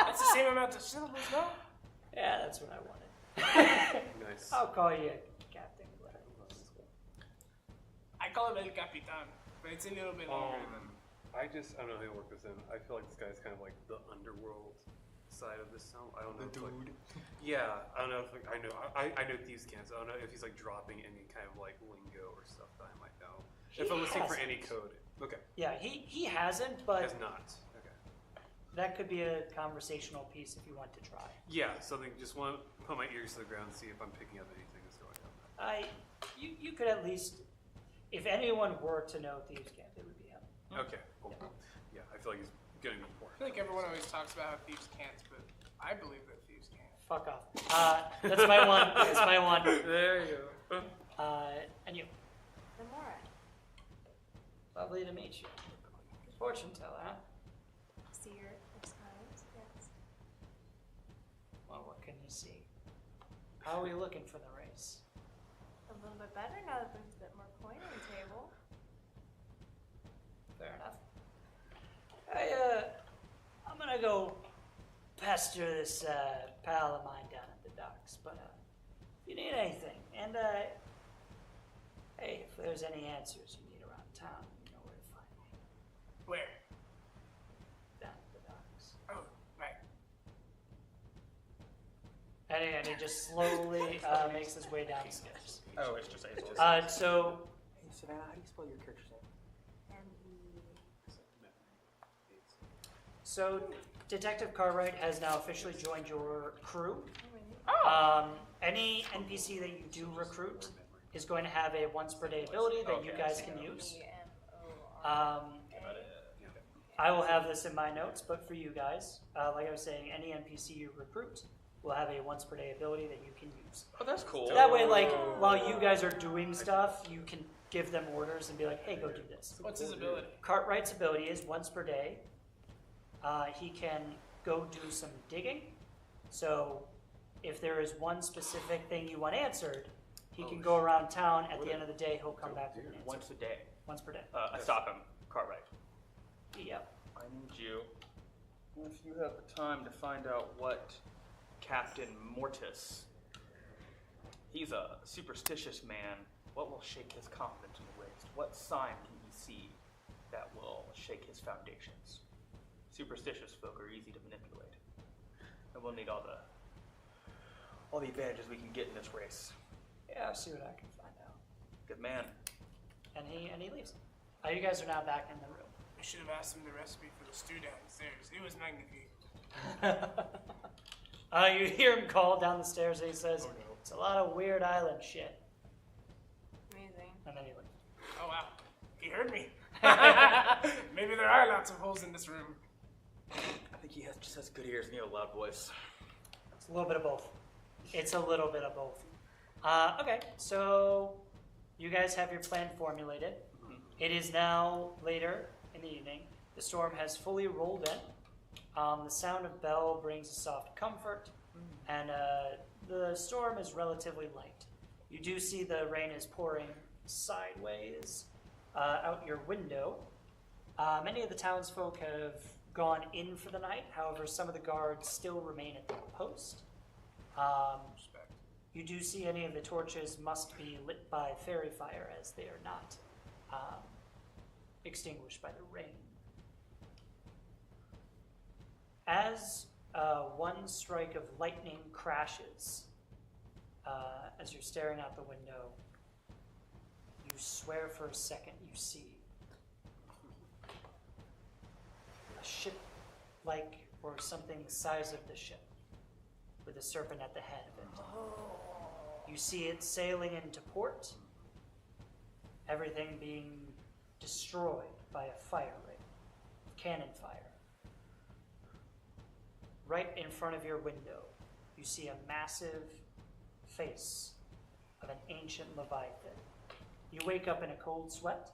That's the same amount of syllables, no? Yeah, that's what I wanted. Nice. I'll call you Captain Glad. I call him El Capitan, but it's a little bit longer than. I don't know how you work with him. I feel like this guy's kind of like the underworld side of this town. I don't know. Yeah, I don't know if I know. I know thieves' cants. I don't know if he's like dropping any kind of like lingo or stuff that I might know. If I'm listening for any code. Okay. Yeah, he hasn't, but Has not. Okay. that could be a conversational piece if you want to try. Yeah, something. Just want to put my ears to the ground and see if I'm picking up anything that's going on. You could at least, if anyone were to know Thieves' Camp, it would be him. Okay. Cool. Yeah, I feel like he's getting the point. I feel like everyone always talks about how thieves can't, but I believe that thieves can. Fuck off. That's my one. That's my one. There you go. And you. Namora. Lovely to meet you. Fortune teller, huh? Seer of science. Yes. Well, what can you see? How are we looking for the race? A little bit better now that there's a bit more coin on the table. Fair enough. I'm gonna go pester this pal of mine down at the docks, but if you need anything, and hey, if there's any answers you need around town, you know where to find me. Where? Down at the docks. Oh, right. And he just slowly makes his way downstairs. Oh, it's just So Hey, Savannah, how do you spell your character's name? So, Detective Cartwright has now officially joined your crew. Oh, Any NPC that you do recruit is going to have a once per day ability that you Okay. guys can use. E-M-O-R. I will have this in my notes, but for you guys, like I was saying, any NPC you recruit will have a once per day ability that you can use. Oh, that's cool. That way, like, while you guys are doing stuff, you can give them orders and be like, hey, go do this. What's his ability? Cartwright's ability is once per day. He can go do some digging. So if there is one specific thing you want answered, he can go around town. At the end of the day, he'll come back with an answer. Once a day. Once per day. I stop him. Cartwright. Yep. I need you, if you have the time, to find out what Captain Mortis. He's a superstitious man. What will shake his confidence in the waste? What sign can he see that will shake his foundations? Superstitious folk are easy to manipulate, and we'll need all the advantages we can get in this race. Yeah, I'll see what I can find out. Good man. And he leaves. You guys are now back in the room. We should have asked him the recipe for the stew downstairs. It was magnifique. You hear him call down the stairs and he says, Oh, no. it's a lot of weird island shit. Amazing. And then he leaves. Oh wow, he heard me. Maybe there are lots of holes in this room. I think he just has good ears and you have a loud voice. It's a little bit of both. It's a little bit of both. Okay, so you guys have your plan formulated. It is now later in the evening. The storm has fully rolled in. The sound of bell brings a soft comfort, and the storm is relatively light. You do see the rain is pouring sideways out your window. Many of the townsfolk have gone in for the night. However, some of the guards still remain at the post. Respect. You do see any of the torches must be lit by fairy fire, as they are not extinguished by the rain. As one strike of lightning crashes, as you're staring out the window, you swear for a second you see a ship or something the size of the ship, with a serpent at the head of it. You see it sailing into port, everything being destroyed by a fire ring, cannon fire. Right in front of your window, you see a massive face of an ancient Leviathan. You wake up in a cold sweat.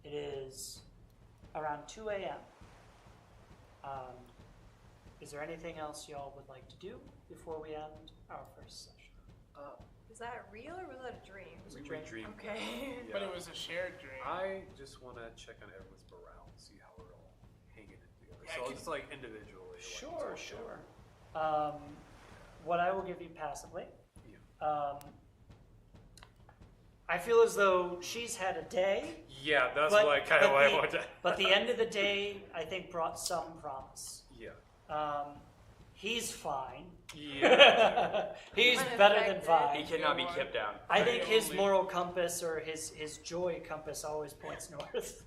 It is around 2 a.m. Is there anything else y'all would like to do before we end our first session? Was that real or was that a dream? We dream. dreamed Okay. that. But Yeah. it was a shared dream. I just want to check on everyone's morale, see how we're all hanging in together. Yeah, So can- just like individually. Sure, like, sure. What I will give you passively. Yeah. I feel as though she's had a day, Yeah, that's But- why kind of but why I the- want to. but the end of the day, I think, brought some promise. Yeah. He's fine. Yeah. He's better than Unaffected. fine. He cannot be kept down. I think his Only- moral compass or his joy compass always points north.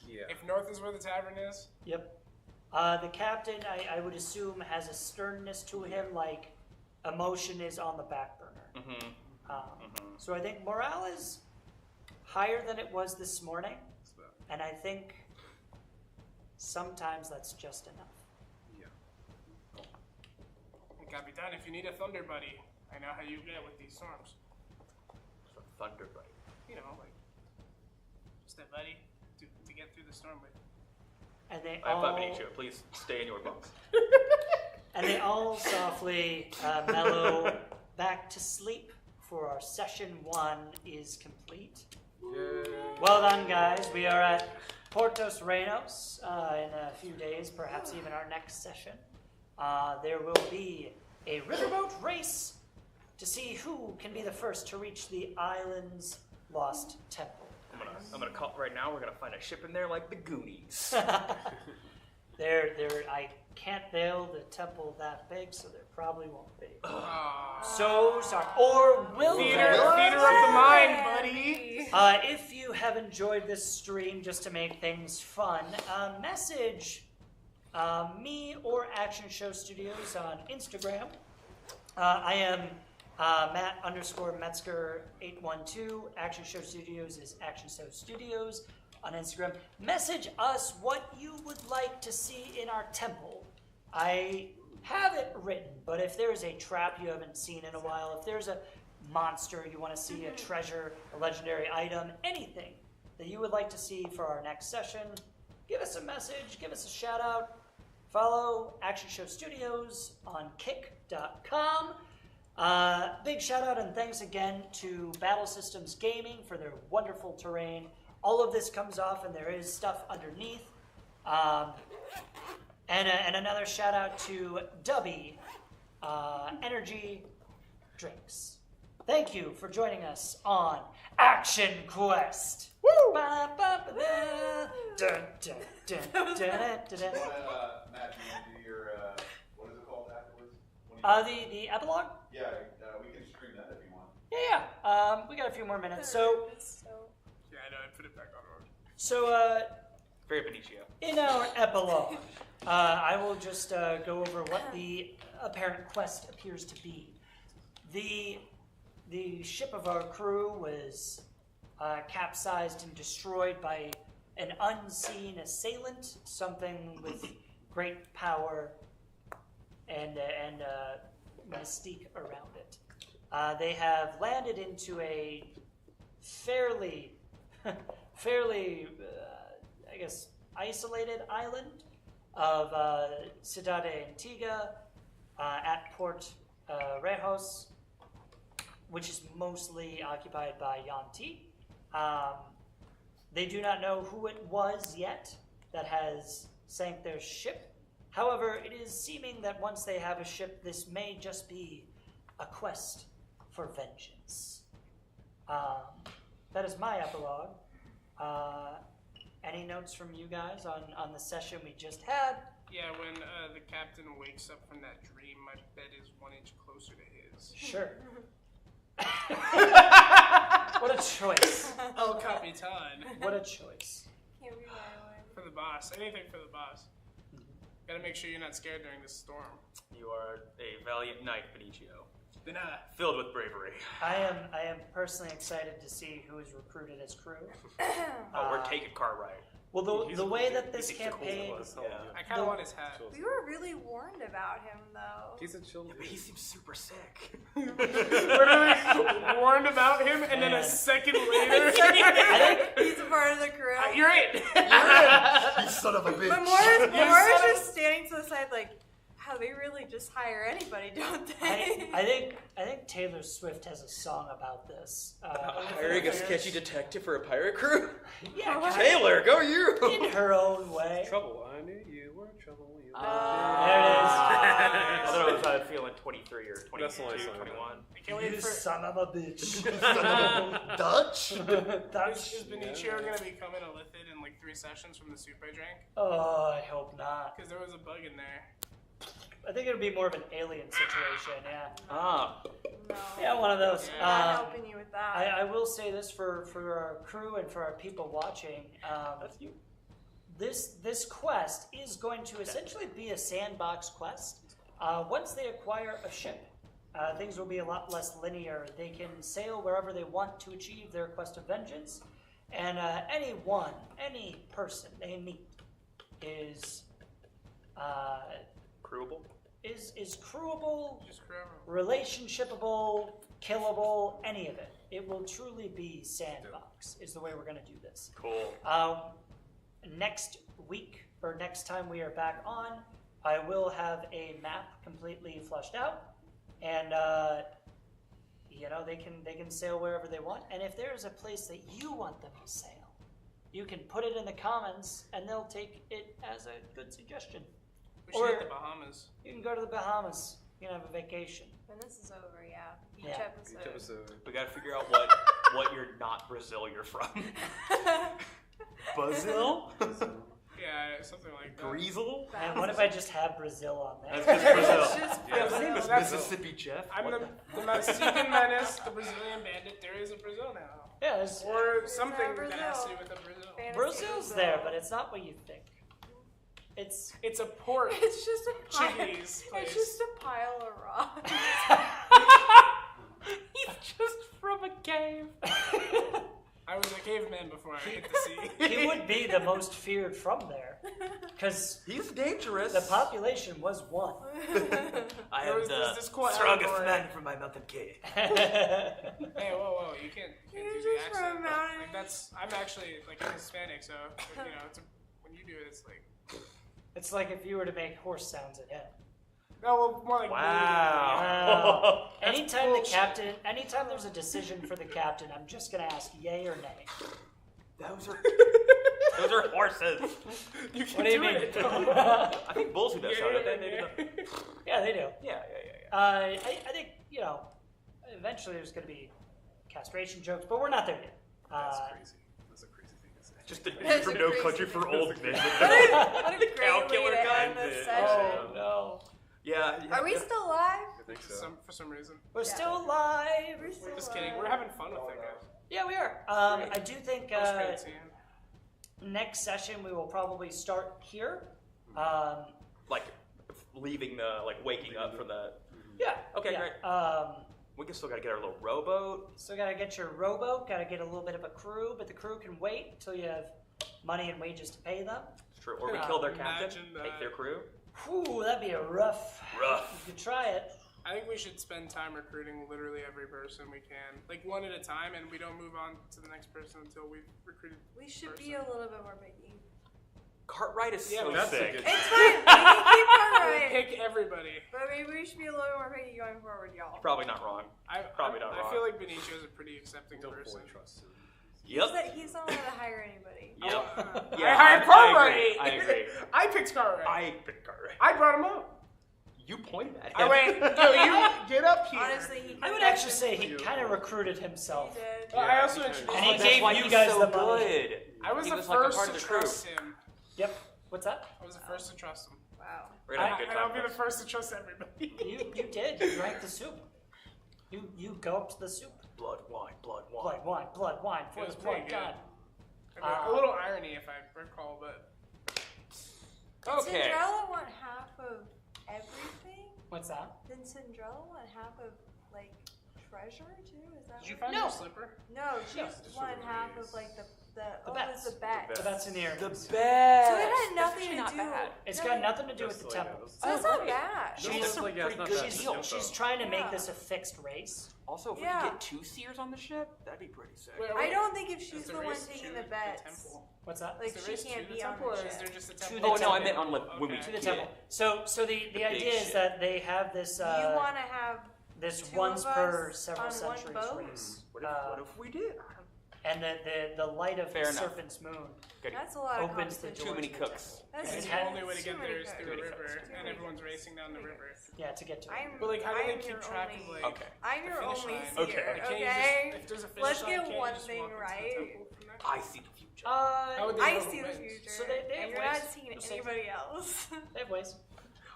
Yeah. If north is where the tavern is, Yep. The captain, I would assume, has a sternness to him, like emotion is on the back burner. Mm-hmm. So I think morale is higher than it was this morning, So, and I think sometimes that's just enough. yeah. Capitan, if you need a thunder buddy, I know how you get with these storms. It's a thunder bite. You know, like just a buddy to get through the storm with. And they I have all 5 each. Please stay in your bunks. and they all softly mellow back to sleep. For our session 1 is complete. Yay. Well done, guys. We are at Portos Reinos in a few days, perhaps even our next session. There will be a riverboat race to see who can be the first to reach the island's lost temple. I'm gonna call right now. We're gonna find a ship in there like the Goonies. I can't build a temple that big, so there probably won't be. Aw. So sorry. Or will Theater, there? theater of the mind, buddy. If you have enjoyed this stream, just to make things fun, message me or Action Show Studios on Instagram. I am Matt_Metzger 812. Action Show Studios is Action Show Studios on Instagram. Message us what you would like to see in our temple. I have it written, but if there's a trap you haven't seen in a while, if there's a monster you want to see, a treasure, a legendary item, anything that you would like to see for our next session, give us a message, give us a shout out. Follow Action Show Studios on kick.com. Big shout out and thanks again to Battle Systems Gaming for their wonderful terrain. All of this comes off and there is stuff underneath. And another shout out to Dubby Energy Drinks. Thank you for joining us on Action Quest. Woo! Dun, dun, dun, dun, dun, dun. Matt, you want to do your, what is it called afterwards? The epilogue? Yeah, we can stream that if you want. Yeah. We got a few more minutes. So, Yeah, I know. I put it back on road. so Very Benicio. in our epilogue, I will just go over what the apparent quest appears to be. The ship of our crew was capsized and destroyed by an unseen assailant, something with great power and mystique around it. They have landed into a fairly, I guess, isolated island of Cidade Antigua at Port Rejos, which is mostly occupied by Yanti. They do not know who it was yet that has sank their ship. However, it is seeming that once they have a ship, this may just be a quest for vengeance. That is my epilogue. Any notes from you guys on the session we just had? Yeah, when the captain wakes up from that dream, my bed is 1 inch closer to his. Sure. What a choice. El Capitan. What a choice. Can't be violent. For the boss. Anything for the boss. Gotta make sure you're not scared during this storm. You are a valiant knight, Benicio. Then, Filled with bravery. I am personally excited to see who is recruited as crew. We're taking Cartwright. Well, He's the a way cool that dude. this He's a cool campaign, one. Yeah. I kind of want his hat. We were really warned about him, though. He's a chill But dude. he seems super sick. Literally warned about him, and then Man. a second later, He's a part of the crew. you're it. You son of a bitch. But Mora's just standing to the side, like, how they really just hire anybody, don't they? I think Taylor Swift has a song about this. Hiring a sketchy detective for a pirate crew? Yeah, Taylor, go you! in her own way. Trouble. I knew you were trouble. You There it I don't know if I feel like 23 or 22, That's the only song I 21. I can't You wait for. son of a bitch. Dutch? Is Benicio gonna be coming illithid in like 3 sessions from the soup I drank? Oh, I hope not. Because there was a bug in there. I think it would be more of an alien situation, yeah. Ah. No. Yeah, one of those. Yeah. Not helping you with that. I will say this for our crew and for our people watching. That's you. This quest is going to essentially be a sandbox quest. Once they acquire a ship, things will be a lot less linear. They can sail wherever they want to achieve their quest of vengeance, and any person they meet is Crewable? is crewable, Just forever. relationshipable, killable, any of it. It will truly be sandbox, is the way we're going to do this. Cool. Next week, or next time we are back on, I will have a map completely flushed out, and they can sail wherever they want. And if there is a place that you want them to sail, you can put it in the comments, and they'll take it as a good suggestion. We should Or- hit the Bahamas. You can go to the Bahamas. You can have a vacation. When this is over, yeah. Each Yeah. episode. Each episode. We gotta figure out what you're not Brazil you're from. Brazil? Yeah, something like that. Breezel? And what if I just have Brazil on there? That's just Brazil. It's just Yeah, my name is Brazil. Mississippi Jeff? I'm What the Mexican menace, the Brazilian bandit. There is a Brazil now. Yeah, there's, Or something Brazil. that has to do with a Brazil. Fantasy Brazil's there, but it's not what you think. It's It's a port. It's just a pile. Chickies place. It's just a pile of rocks. He's just from a cave. I was a caveman before I hit the sea. he would be the most feared from there, because He's dangerous. the population was one. I There am was the this quote strongest allegory. man from my mountain cave. Hey, whoa, you can't You're do the just from accent. Mountain- Like that's I'm actually like I'm Hispanic, so it's when you do it, it's like It's like if you were to make horse sounds at him. no, well, more like Wow. Anytime bullshit. anytime there's a decision for the captain, I'm just gonna ask yay or nay. Those are Those are horses. You can What do you mean? it. I think bulls do that. Yeah, they do. Yeah. I think, eventually there's going to be castration jokes, but we're not there yet. That's crazy. That's a crazy thing to say. Just That's from a No crazy Country thing for to Old say. Men. What a great Cow way killer to guy end this did. session. Oh, no. Yeah. Are we still live? I think so. For some reason. We're Yeah. still live. We're still Just kidding. live. We're having fun with it, guys. Yeah, we are. I do think Post-credit scene. next session we will probably start here. Like leaving waking up from the. Yeah. Okay, yeah. great. We can still gotta get our little rowboat. So gotta get your rowboat, gotta get a little bit of a crew, but the crew can wait until you have money and wages to pay them. It's true. Or we kill their captain, Imagine that. take their crew. Whew, that'd be a rough. Rough. You could try it. I think we should spend time recruiting literally every person we can, like one at a time, and we don't move on to the next person until we've recruited. We should be a little bit more picky. Cartwright is Yeah, so that's a sick. good- It's fine. We can keep Cartwright. Pick everybody. But maybe we should be a little bit more picky going forward, y'all. Probably not wrong. Probably not I wrong. feel like Benicio is a pretty accepting Don't person. fully trust him. Yep. He's not allowed to hire anybody. Yep. I hired Cartwright. I agree. I picked Cartwright. I picked Cartwright. I brought him up. You pointed at him. I went, yo, you get up here. Honestly, he I would could actually say he kind of recruited He himself. did. Well, I Yeah, also he introduced And he That's gave why you he's guys so the money. good. I was He the was like a first part to of the crew. trust him. Yep. What's that? I was the first to trust him. Wow. We're gonna have a good And I'll time. be the first. first to trust everybody. You did. You drank the soup. You gulped the soup. Blood wine, blood wine. Blood wine for It his was blood pretty good. god. I mean, a little irony, if I recall, but Did Okay. Cinderella want half of everything? What's that? Did Cinderella want half of, like, treasure, too? Is that did you what- find No. your slipper? No, she No. just wanted half of, like, the The it bets. was the bet. The bets in the air. The So best. it had That's nothing actually to not do. bad. It's no, got nothing to do with the Just temple. those- So it's Oh, not right. bad. Those She's look like, yeah, it's not pretty bad. good She's, deal. she's trying to make Yeah. this a fixed race. Also, if we Yeah. could get 2 seers on the ship, that'd be pretty sick. Wait, I don't think if she's is the the one race taking to the bets, temple? What's that? like Is the she race can't to be the on temple, or the is there ship. just a To temple? the Oh no, I temple. meant on when we Okay. To the get- temple. So the big idea is ship. that they have this you want to have this two once of per us several on one centuries boat? race. What if we did? And the light of Fair the enough. serpent's moon Good. that's a lot of opens the competition. Too many to the cooks. temple. That's And It the had- only way to too get many there is through the cooks. river, Too and many everyone's cooks. racing down the Too many river. cooks. Yeah, to get to it. I'm, But like, how do they I'm keep your track only, of like? Okay. I'm your finish only line? seer, Okay. Can't you okay? just, if there's a finish Let's line, get can't you one just thing walk into the right. temple from there? I see the future. How would they I know who see the wins? future, So they have and you're ways. not seeing You'll see. anybody else. They have ways.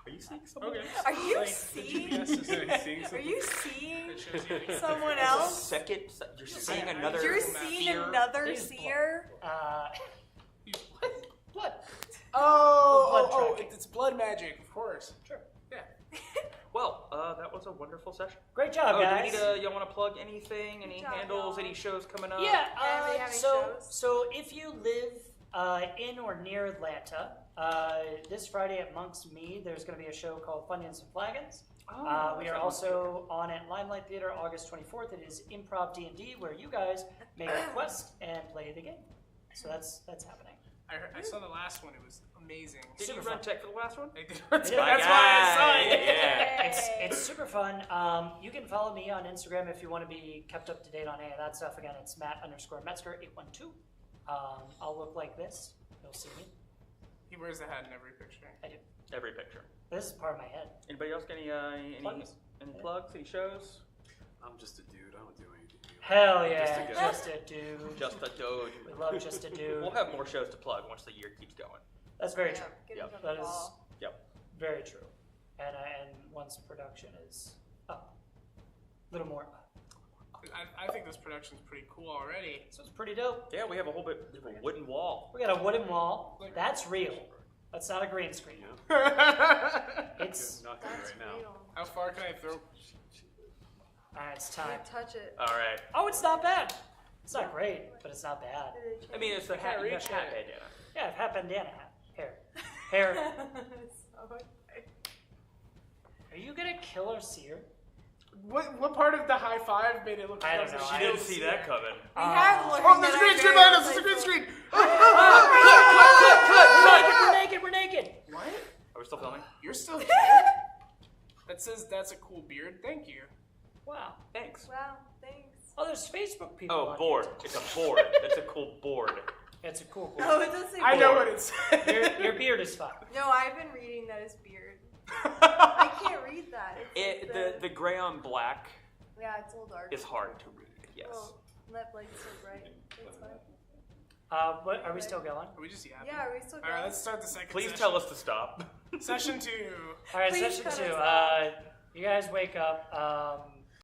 Are you seeing someone? Okay. Are you Like, the seeing? GPS is Seeing Are something? you seeing It shows you. someone It's a else? second. You're seeing I- another. You're Google Maps. seeing seer. another There's seer? Blood. Oh, Blood oh, tracking. it's blood magic, of course. Sure. Yeah. Well, that was a wonderful session. Great job, Oh, do we guys. need y'all want to plug anything? Any Good job, handles? y'all. Any shows coming up? Yeah. Anybody have any So shows? so if you live in or near Atlanta, this Friday at Monk's Mead, there's going to be a show called Funyuns and Flagons. Oh, We are also on at Limelight Theater August 24th. It is Improv D&D, where you guys make a quest and play the game. So that's happening. I saw the last one. It was amazing. Did you super run fun. tech for the last one? They did. That's Yeah. why I saw it. Yeah. It's super fun. You can follow me on Instagram if you want to be kept up to date on any of that stuff. Again, it's Matt_Metzger 812. I'll look like this. You'll see me. He wears the hat in every picture. I do. Every picture. This is part of my head. Anybody else got any Plugs? plugs? Any shows? I'm just a dude. I don't do anything. Hell Just a yeah, guy. just a dude. Just a dude. We love just a dude. We'll have more shows to plug once the year keeps going. That's very Yeah, true. get Yep. into the That is ball. very true. And once production is up, a little more up. I think this production's pretty cool already. So it's pretty dope. Yeah, we have a whole bit of a wooden wall. We got a wooden wall. That's real. That's not a green screen. Yeah. It's Nothing That's right now. real. How far can I throw? alright. It's time. Can't touch it. All right. Oh, it's not bad. It's not great, but it's not bad. I mean, it's the hat. You got reach hat it. bandana. Yeah, hat bandana hat. Hair. So Are you gonna kill our seer? What part of the high five made it look like I I don't was know. a I shield didn't see seer? that coming. we have learned Oh, there's that a green our screen very behind us. There's a green life- screen. We're naked. What? Are we still filming? You're still here? That says that's a cool beard. Thank you. Wow. Thanks. Wow, thanks. Oh, there's Facebook people. Oh, on board. here. It's a board. That's a cool board. It's a cool No, beard. it doesn't say I beard. know what it's. Your beard is fine. No, I've been reading that as beard. I can't read that. It's The gray on black yeah, it's a little dark. is hard to read. Yes. Well, that light's so bright. It's fine. What are we still going? Are we just yapping? Yeah, are we still All right, going? let's start the second. Please session. tell us to stop. Session 2. All right, Please session cut 2. us off. You guys wake up.